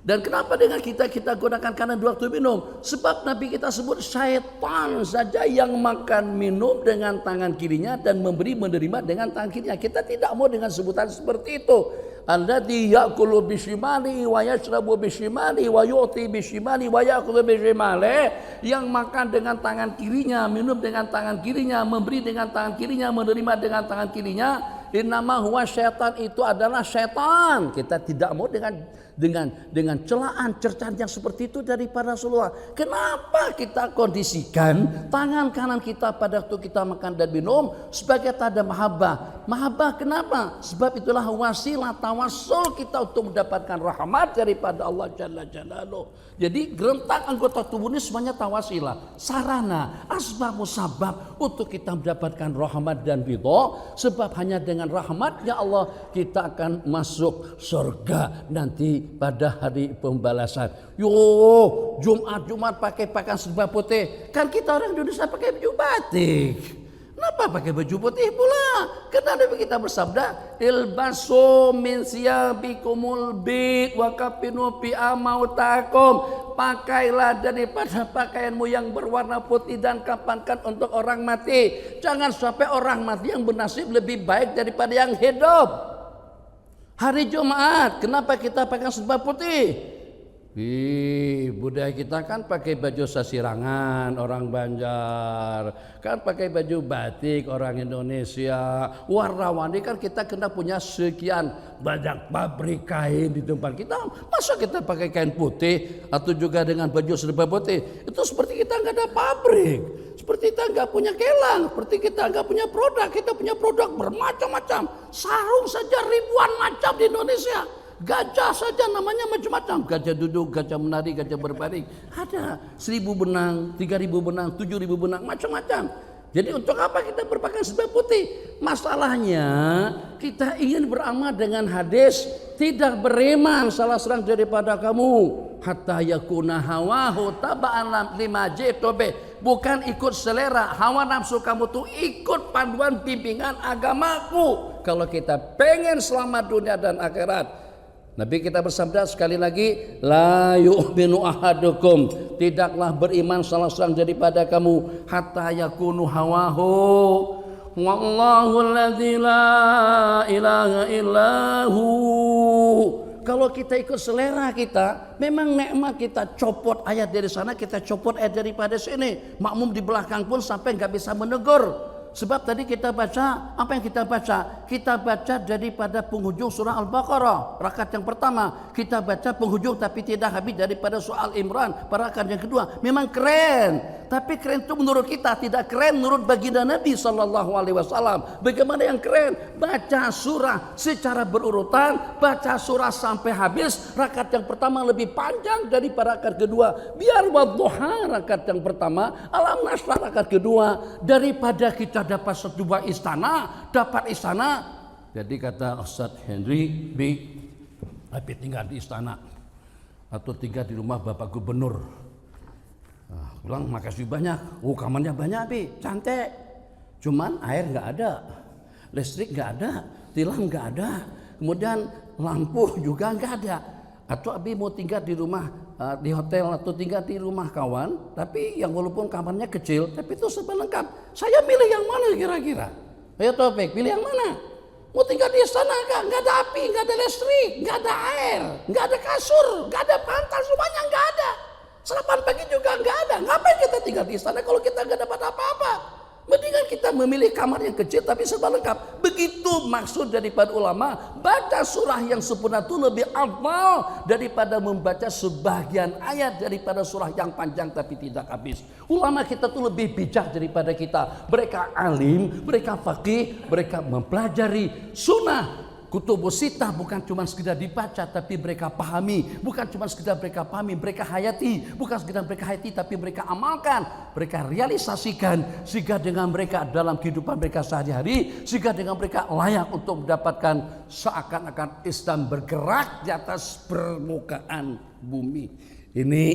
Dan kenapa dengan kita gunakan kanan di waktu minum? Sebab Nabi kita sebut syaitan saja yang makan minum dengan tangan kirinya dan memberi menerima dengan tangan kirinya. Kita tidak mau dengan sebutan seperti itu. Alladzi ya'kulu bishimali wa yashrabu bishimali wa yu'ti bishimali wa ya'khudhu bishimali. Yang makan dengan tangan kirinya, minum dengan tangan kirinya, memberi dengan tangan kirinya, menerima dengan tangan kirinya. Innama huwa syaitan, itu adalah syaitan. Kita tidak mau dengan celaan cercaan yang seperti itu daripada Rasulullah. Kenapa kita kondisikan tangan kanan kita pada waktu kita makan dan minum sebagai tanda mahabbah? Mahabbah kenapa? Sebab itulah wasilah tawassul kita untuk mendapatkan rahmat daripada Allah Jalla Jalaluh. Jadi gerentak anggota tubuh ini semuanya tawasilah, sarana, asbab musabab untuk kita mendapatkan rahmat dan ridha. Sebab hanya dengan rahmatnya Allah kita akan masuk surga nanti pada hari pembalasan. Jumat pakai pakaian serba putih. Kan kita orang Indonesia pakai baju batik. Kenapa pakai baju putih pula? Karena Nabi kita bersabda, ilbasu min siyabikumul bid wa kafinu fi amautakum. Pakailah daripada pakaianmu yang berwarna putih dan kafankan untuk orang mati. Jangan sampai orang mati yang bernasib lebih baik daripada yang hidup. Hari Jumat, kenapa kita pakai serba putih? Budaya kita kan pakai baju sasirangan orang Banjar, kan pakai baju batik orang Indonesia. Warna-warni kan kita kena punya sekian banyak pabrik kain di tempat kita. Masa kita pakai kain putih atau juga dengan baju serba putih? Itu seperti kita nggak ada pabrik, seperti kita nggak punya kelang, seperti kita nggak punya produk. Kita punya produk bermacam-macam, sarung saja ribuan macam di Indonesia. Gajah saja namanya macam-macam, gajah duduk, gajah menari, gajah berbaring, ada 1000 benang, 3000 benang, 7000 benang, macam-macam. Jadi untuk apa kita berpakaian serba putih? Masalahnya kita ingin beramal dengan hadis, tidak beriman salah seorang daripada kamu hatta yakuna hawahu taba'an lima ji'tu bih. Bukan ikut selera hawa nafsu kamu tuh, ikut panduan bimbingan agamaku. Kalau kita pengen selamat dunia dan akhirat, Nabi kita bersabda sekali lagi, la yu'minu ahadukum, tidaklah beriman salah seorang daripada kamu hatta yakunu hawahu wallahu alladzi la ilaha illahu. Kalau kita ikut selera kita, memang nikmat kita copot ayat dari sana, kita copot ayat daripada sini. Makmum di belakang pun sampai nggak bisa menegur. Sebab tadi kita baca, apa yang kita baca? Kita baca daripada penghujung surah Al-Baqarah, rakaat yang pertama. Kita baca penghujung tapi tidak habis daripada surah Al-Imran, pada rakaat yang kedua. Memang keren, tapi keren itu menurut kita, tidak keren menurut baginda Nabi SAW. Bagaimana yang keren? Baca surah secara berurutan, baca surah sampai habis. Rakaat yang pertama lebih panjang daripada rakaat kedua. Biar wadduha rakaat yang pertama, alam nasrah rakaat kedua, daripada kita dapat sebuah istana, dapat istana. Jadi kata Ustadz Henry B, tapi tinggal di istana atau tinggal di rumah Bapak Gubernur. Pulang makasih banyak. Kamarnya banyak Bi, cantik. Cuman air nggak ada, listrik nggak ada, tilam nggak ada, kemudian lampu juga nggak ada. Atau Abi mau tinggal di rumah, di hotel atau tinggal di rumah kawan, tapi yang walaupun kamarnya kecil, tapi itu serba lengkap. Saya milih yang mana kira-kira? Ayo Taufik, pilih yang mana? Mau tinggal di istana nggak ada api, nggak ada listrik, nggak ada air, nggak ada kasur, nggak ada bantal, semuanya nggak ada. Sarapan pagi juga nggak ada. Ngapain kita tinggal di istana kalau kita nggak dapat apa-apa? Mendingan kita memilih kamar yang kecil tapi serba lengkap. Begitu maksud daripada ulama. Baca surah yang sempurna itu lebih afdal daripada membaca sebagian ayat daripada surah yang panjang tapi tidak habis. Ulama kita tuh lebih bijak daripada kita. Mereka alim, mereka faqih, mereka mempelajari sunnah. Kutubus Sittah bukan cuma sekedar dibaca tapi mereka pahami, bukan cuma sekedar mereka pahami, mereka hayati, bukan sekedar mereka hayati tapi mereka amalkan, mereka realisasikan sehingga dengan mereka dalam kehidupan mereka sehari-hari, sehingga dengan mereka layak untuk mendapatkan seakan-akan Islam bergerak di atas permukaan bumi. Ini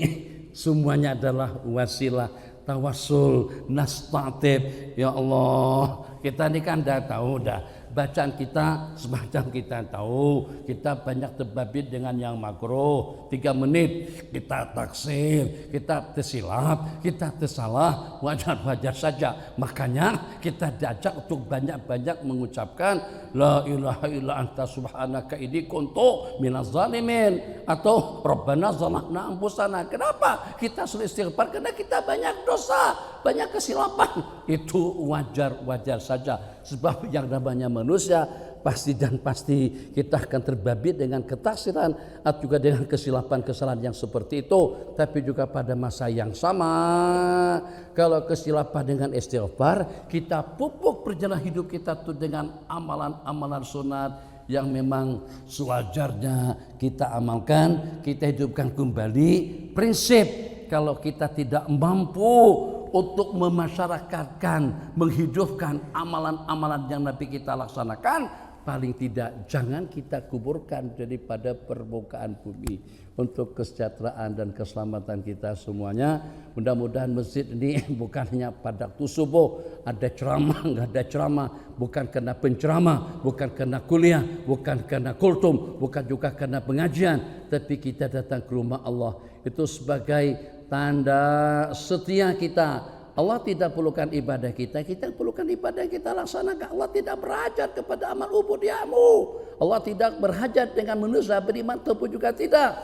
semuanya adalah wasilah tawassul nastatib. Ya Allah, kita ini kan dah tahu dah, bacaan kita semacam kita tahu, kita banyak terbabit dengan yang makruh. 3 menit kita taksir, kita tersilap, kita tersalah, wajar-wajar saja. Makanya kita diajak untuk banyak-banyak mengucapkan la ilaha illa anta subhanaka inni kuntu minaz zalimin atau rabbana zalamna anfusana. Kenapa kita sulit istighfar? Karena kita banyak dosa, banyak kesilapan. Itu wajar-wajar saja. Sebab yang namanya manusia pasti dan pasti kita akan terbabit dengan ketaksiran atau juga dengan kesilapan-kesalahan yang seperti itu. Tapi juga pada masa yang sama, kalau kesilapan dengan istighfar, kita pupuk perjalanan hidup kita tuh dengan amalan-amalan sunat yang memang sewajarnya kita amalkan, kita hidupkan kembali. Prinsip kalau kita tidak mampu untuk memasyarakatkan, menghidupkan amalan-amalan yang Nabi kita laksanakan, paling tidak jangan kita kuburkan daripada permukaan bumi untuk kesejahteraan dan keselamatan kita semuanya. Mudah-mudahan masjid ini bukan hanya pada waktu subuh ada ceramah, nggak ada ceramah, bukan karena penceramah, bukan karena kuliah, bukan karena kultum, bukan juga karena pengajian, tapi kita datang ke rumah Allah itu sebagai tanda setia kita. Allah tidak perlukan ibadah kita, kita perlukan ibadah kita laksanakan. Allah tidak berhajat kepada amal ubudiyahmu. Allah tidak berhajat dengan manusia beriman ataupun juga tidak.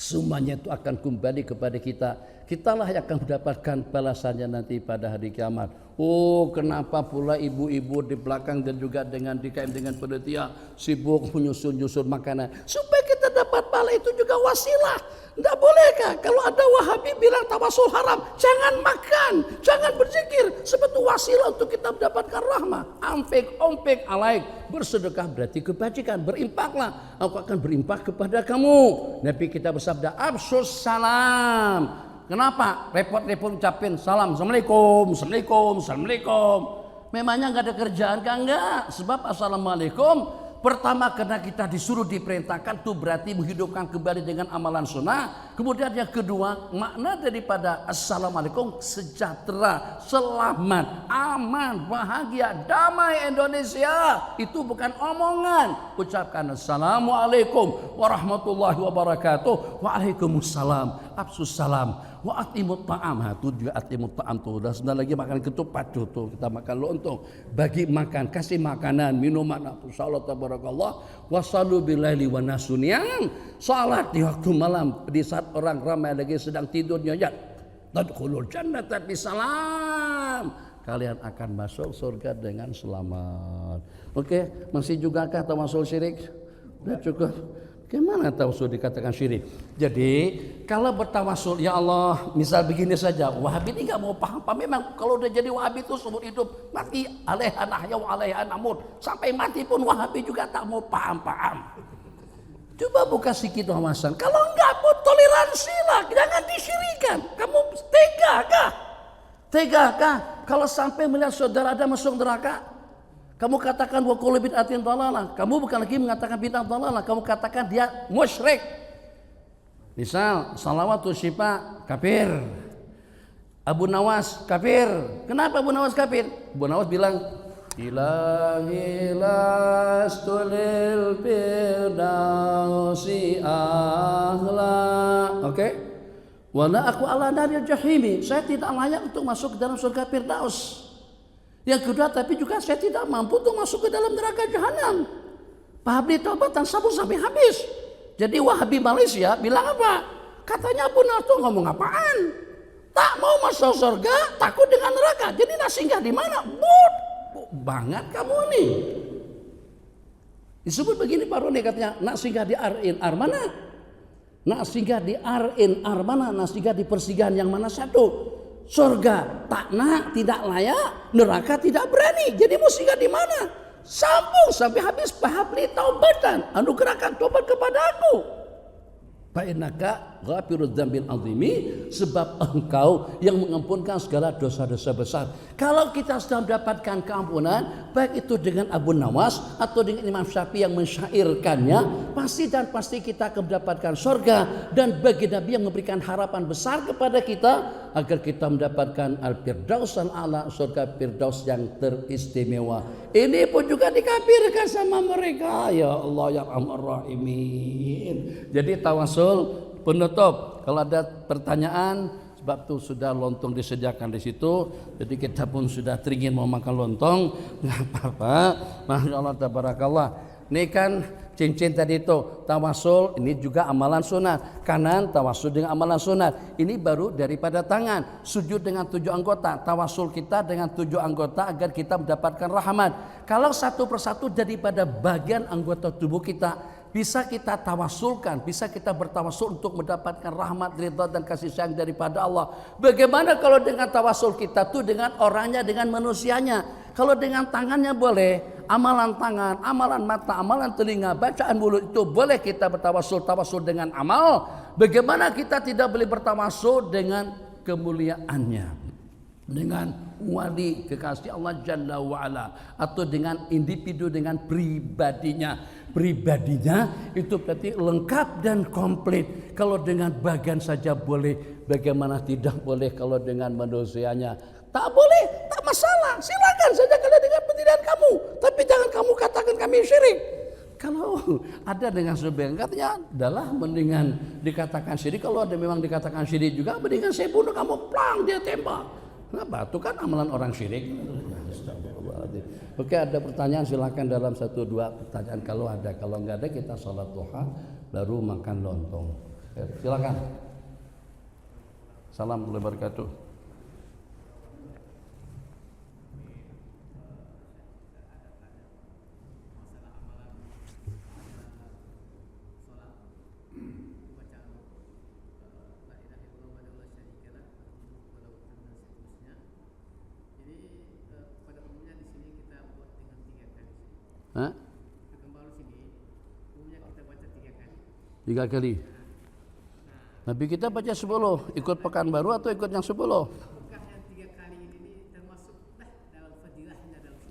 Semuanya itu akan kembali kepada kita. Kitalah yang akan mendapatkan balasannya nanti pada hari kiamat. Oh, kenapa pula ibu-ibu di belakang dan juga dengan DKM dengan panitia sibuk menyusun makanan supaya kita dapat pahala, itu juga wasilah. Tidak bolehkah kalau ada Wahabi bilang tawasul haram, jangan makan, jangan berzikir, seperti wasilah untuk kita mendapatkan rahmah. Ompek alaik, bersedekah berarti kebajikan, berimpaklah, aku akan berimpak kepada kamu. Nabi kita bersabda, afsus salam. Kenapa repot-repot ucapin salam, assalamualaikum, assalamualaikum. Memangnya nggak ada kerjaan kan? Enggak. Sebab assalamualaikum pertama karena kita disuruh diperintahkan, itu berarti menghidupkan kembali dengan amalan sunnah. Kemudian yang kedua, makna daripada assalamualaikum sejahtera, selamat, aman, bahagia, damai Indonesia. Itu bukan omongan. Ucapkan assalamualaikum warahmatullahi wabarakatuh. Waalaikumsalam, absus salam. Wa atimut ta'am, itu juga atimut ta'am tuh. Dan sebentar lagi makan ketupat tuh, kita makan lontong. Bagi makan, kasih makanan, minuman, salat tabarakallah. Wasallu billaili wa nasuniyam. Salat di waktu malam di saat orang ramai lagi sedang tidur nyenyak. Tadkhulul jannata bisalam. Kalian akan masuk surga dengan selamat. Oke, masih jugakah tawasul syirik? Sudah cukup. Gimana tawasul dikatakan syirik? Jadi kalau bertawasul, ya Allah, misal begini saja, Wahabi ini nggak mau paham. Memang kalau udah jadi Wahabi itu seumur hidup mati alaiha nahya wa alaiha namut. Sampai mati pun Wahabi juga tak mau paham. Coba buka sedikit wawasan. Kalau enggak pun toleransi lah, jangan disyirikan. Kamu tegakah kalau sampai melihat saudara ada masuk neraka? Kamu katakan wa kullu bid'atin dhalalah. Kamu bukan lagi mengatakan bid'ah dhalalah, kamu katakan dia musyrik. Misal salawatul syifa kafir. Abu Nawas kafir. Kenapa Abu Nawas kafir? Abu Nawas bilang ilahi lastulil firdausi ahla. Oke? Wala aku ala naril jahimi. Saya tidak layak untuk masuk ke dalam surga Firdaus. Yang kedua, tapi juga saya tidak mampu untuk masuk ke dalam neraka jahanam. Pahabli taubatan sabun sampai habis. Jadi Wahabi Malaysia bilang apa? Katanya Abu Nawas ngomong apaan? Tak mau masuk surga, takut dengan neraka. Jadi nak singgah di mana? Banget kamu ini. Disebut begini Pak Roni katanya, nak singgah di Arin Armana. Nak singgah di Arin Armana, nak singgah di persigahan yang mana satu? Surga tak nak, tidak layak, neraka tidak berani. Jadi mau singgah di mana? Sambung sampai habis. Pahabli taubatan, anugerahkan tobat kepada aku. Fa'inaka ghafirudz dzambil azimi, sebab engkau yang mengampunkan segala dosa-dosa besar. Kalau kita sudah mendapatkan keampunan, baik itu dengan Abu Nawas atau dengan Imam Syafi'i yang mensyairkannya, pasti kita akan mendapatkan surga. Dan bagi Nabi yang memberikan harapan besar kepada kita agar kita mendapatkan al-firdaus al-a'la, surga firdaus yang teristimewa. Ini pun juga dikafirkan sama mereka. Ya Allah ya Arhamar Rahimin. Jadi tawasul penutup. Kalau ada pertanyaan, sebab itu sudah lontong disediakan di situ, jadi kita pun sudah teringin mau makan lontong, nggak apa-apa. Masya Allah tabarakallah. Ini kan cincin tadi itu tawasul, ini juga amalan sunat. Kanan tawasul dengan amalan sunat. Ini baru daripada tangan. Sujud dengan 7 anggota. Tawasul kita dengan 7 anggota agar kita mendapatkan rahmat. Kalau satu persatu daripada bagian anggota tubuh kita bisa kita tawasulkan, bisa kita bertawasul untuk mendapatkan rahmat, ridha dan kasih sayang daripada Allah. Bagaimana kalau dengan tawasul kita tuh dengan orangnya, dengan manusianya? Kalau dengan tangannya boleh, amalan tangan, amalan mata, amalan telinga, bacaan mulut itu boleh kita bertawasul, tawasul dengan amal. Bagaimana kita tidak boleh bertawasul dengan kemuliaannya, dengan wali kekasih Allah Jalla wa'ala, atau dengan individu, dengan pribadinya. Pribadinya itu berarti lengkap dan komplit. Kalau dengan bagian saja boleh, bagaimana tidak boleh kalau dengan manusianya? Tak boleh, tak masalah. Silakan saja kalian dengan pendirian kamu, tapi jangan kamu katakan kami syirik. Kalau ada dengan sebagian katanya adalah mendingan dikatakan syirik. Kalau ada memang dikatakan syirik juga, mendingan saya bunuh kamu, plang dia tembak. Kenapa? Itu kan amalan orang syirik. Oke, ada pertanyaan silakan dalam 1-2 pertanyaan kalau ada. Kalau nggak ada kita sholat duha baru makan lontong. Silakan. Salam warahmatullahi wabarakatuh. Hah? 3 kali. Nabi kita baca 10, ikut pekan baru atau ikut yang 10?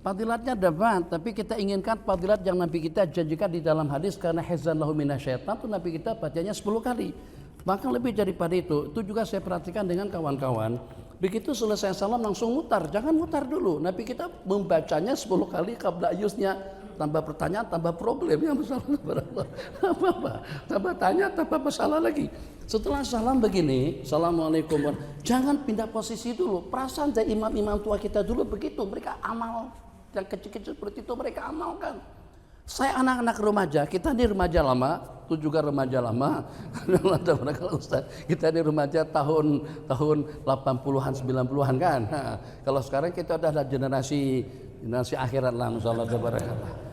Fadilatnya dapat, tapi kita inginkan fadilat yang Nabi kita janjikan di dalam hadis, karena hizan lahu minasyaitan itu Nabi kita bacanya 10 kali. Bahkan lebih daripada itu juga saya perhatikan dengan kawan-kawan. Begitu selesai salam langsung mutar, jangan mutar dulu. Nabi kita membacanya 10 kali qabla ayusnya. Tambah pertanyaan, tambah problem ya masalah. Apa-apa, tambah tanya, tambah masalah lagi. Setelah salam begini, assalamualaikum, jangan pindah posisi dulu. Perasaan dari imam-imam tua kita dulu begitu, mereka amal. Yang kecil-kecil seperti itu mereka amalkan. Saya anak-anak remaja, kita ini remaja lama, itu juga remaja lama. Kita ini remaja tahun 80-an, 90-an kan. Nah, kalau sekarang kita udah ada generasi akhirat lah, insyaallah.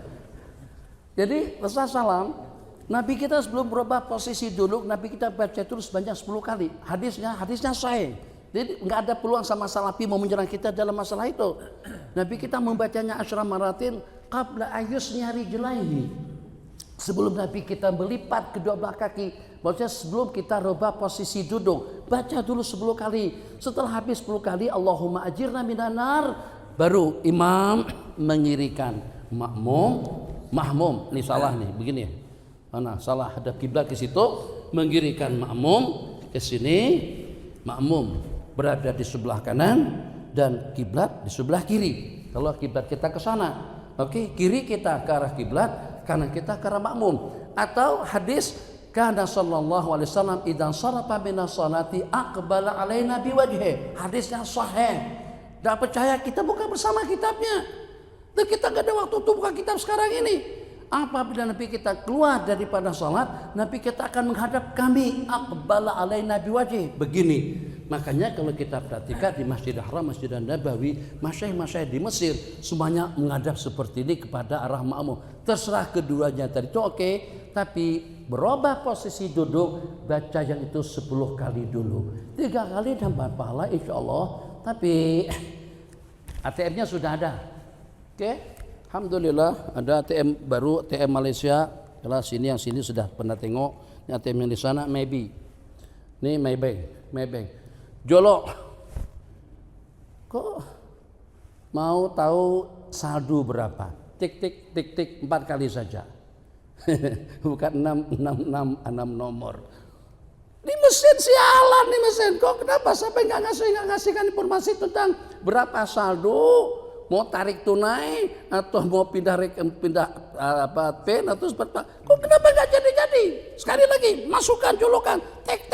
Jadi setelah salam, Nabi kita sebelum berubah posisi duduk, Nabi kita baca terus sebanyak 10 kali. Hadisnya sahih. Jadi nggak ada peluang sama salafi mau menyerang kita dalam masalah itu. Nabi kita membacanya asyra maratin qabla ayusnya rijlaihi. Sebelum Nabi kita melipat kedua belah kaki, maksudnya sebelum kita rubah posisi duduk, baca dulu 10 kali. Setelah habis 10 kali, Allahumma ajirna minan nar, baru imam mengirikan makmum, ini salah nih, begini ya. Mana salah, hadap kiblat ke situ, mengirikan makmum ke sini, makmum berada di sebelah kanan dan kiblat di sebelah kiri. Kalau kiblat kita ke sana, oke, kiri kita ke arah kiblat, kanan kita ke arah makmum. Atau hadis kana sallallahu alaihi wasallam idan sarafa minas salati aqbala alaina biwajhi. Hadisnya sahih. Tidak percaya kita buka bersama kitabnya. Dan kita gak ada waktu untuk buka kitab sekarang ini. Apabila Nabi kita keluar daripada salat, Nabi kita akan menghadap kami, aqbala alaina biwajhi. Begini. Makanya kalau kita perhatikan di Masjidil Haram, Masjidil Nabawi, masyayikh di Mesir semuanya menghadap seperti ini kepada arah makmum. Terserah keduanya tadi itu oke, tapi berubah posisi duduk, baca yang itu 10 kali dulu. 3 kali dapat pahala insyaallah, tapi ATM-nya sudah ada. Oke, alhamdulillah ada ATM baru, ATM Malaysia. Kalau sini yang sini sudah pernah tengok. Ini ATM yang di sana maybe. Ini Maybank. Jolok. Kok mau tahu saldo berapa? Tik 4 kali saja. Bukan 6 nomor. Ini mesin sialan nih mesin. Kok kenapa sampai nggak ngasihkan informasi tentang berapa saldo? Mau tarik tunai atau mau pindah PIN atau seperti apa? Kok kenapa nggak jadi? Sekali lagi masukkan julukan tek.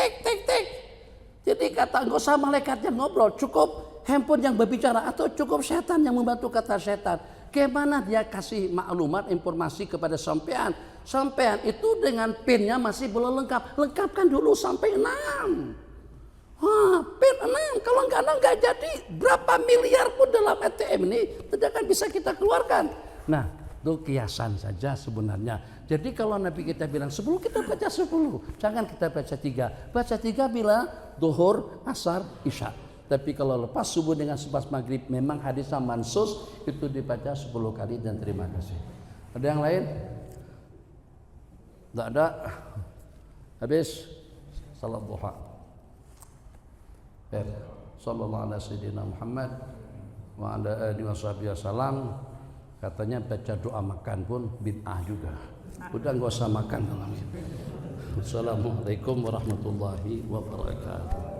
Jadi kata nggak usah malaikat yang ngobrol, cukup handphone yang berbicara atau cukup setan yang membantu kata setan. Gimana dia kasih maklumat informasi kepada sampean? Sampean itu dengan PIN-nya masih belum lengkap. Lengkapkan dulu sampai 6. PIN 6, kalau nggak jadi berapa miliar pun dalam ATM ini tidak akan bisa kita keluarkan. Nah, itu kiasan saja sebenarnya. Jadi kalau Nabi kita bilang 10, kita baca 10. Jangan kita baca 3. Baca 3 bila duhur, asar, isya. Tapi kalau lepas subuh dengan selepas maghrib, memang hadisnya mansus, itu dibaca 10 kali dan terima kasih. Ada yang lain? Tidak ada. Habis salat duha. Sallallahu alaihi sayyidina Muhammad wa ala alihi wasallam. Katanya baca doa makan pun bid'ah juga. Udah nggak usah makan dalam ini. Assalamualaikum warahmatullahi wabarakatuh.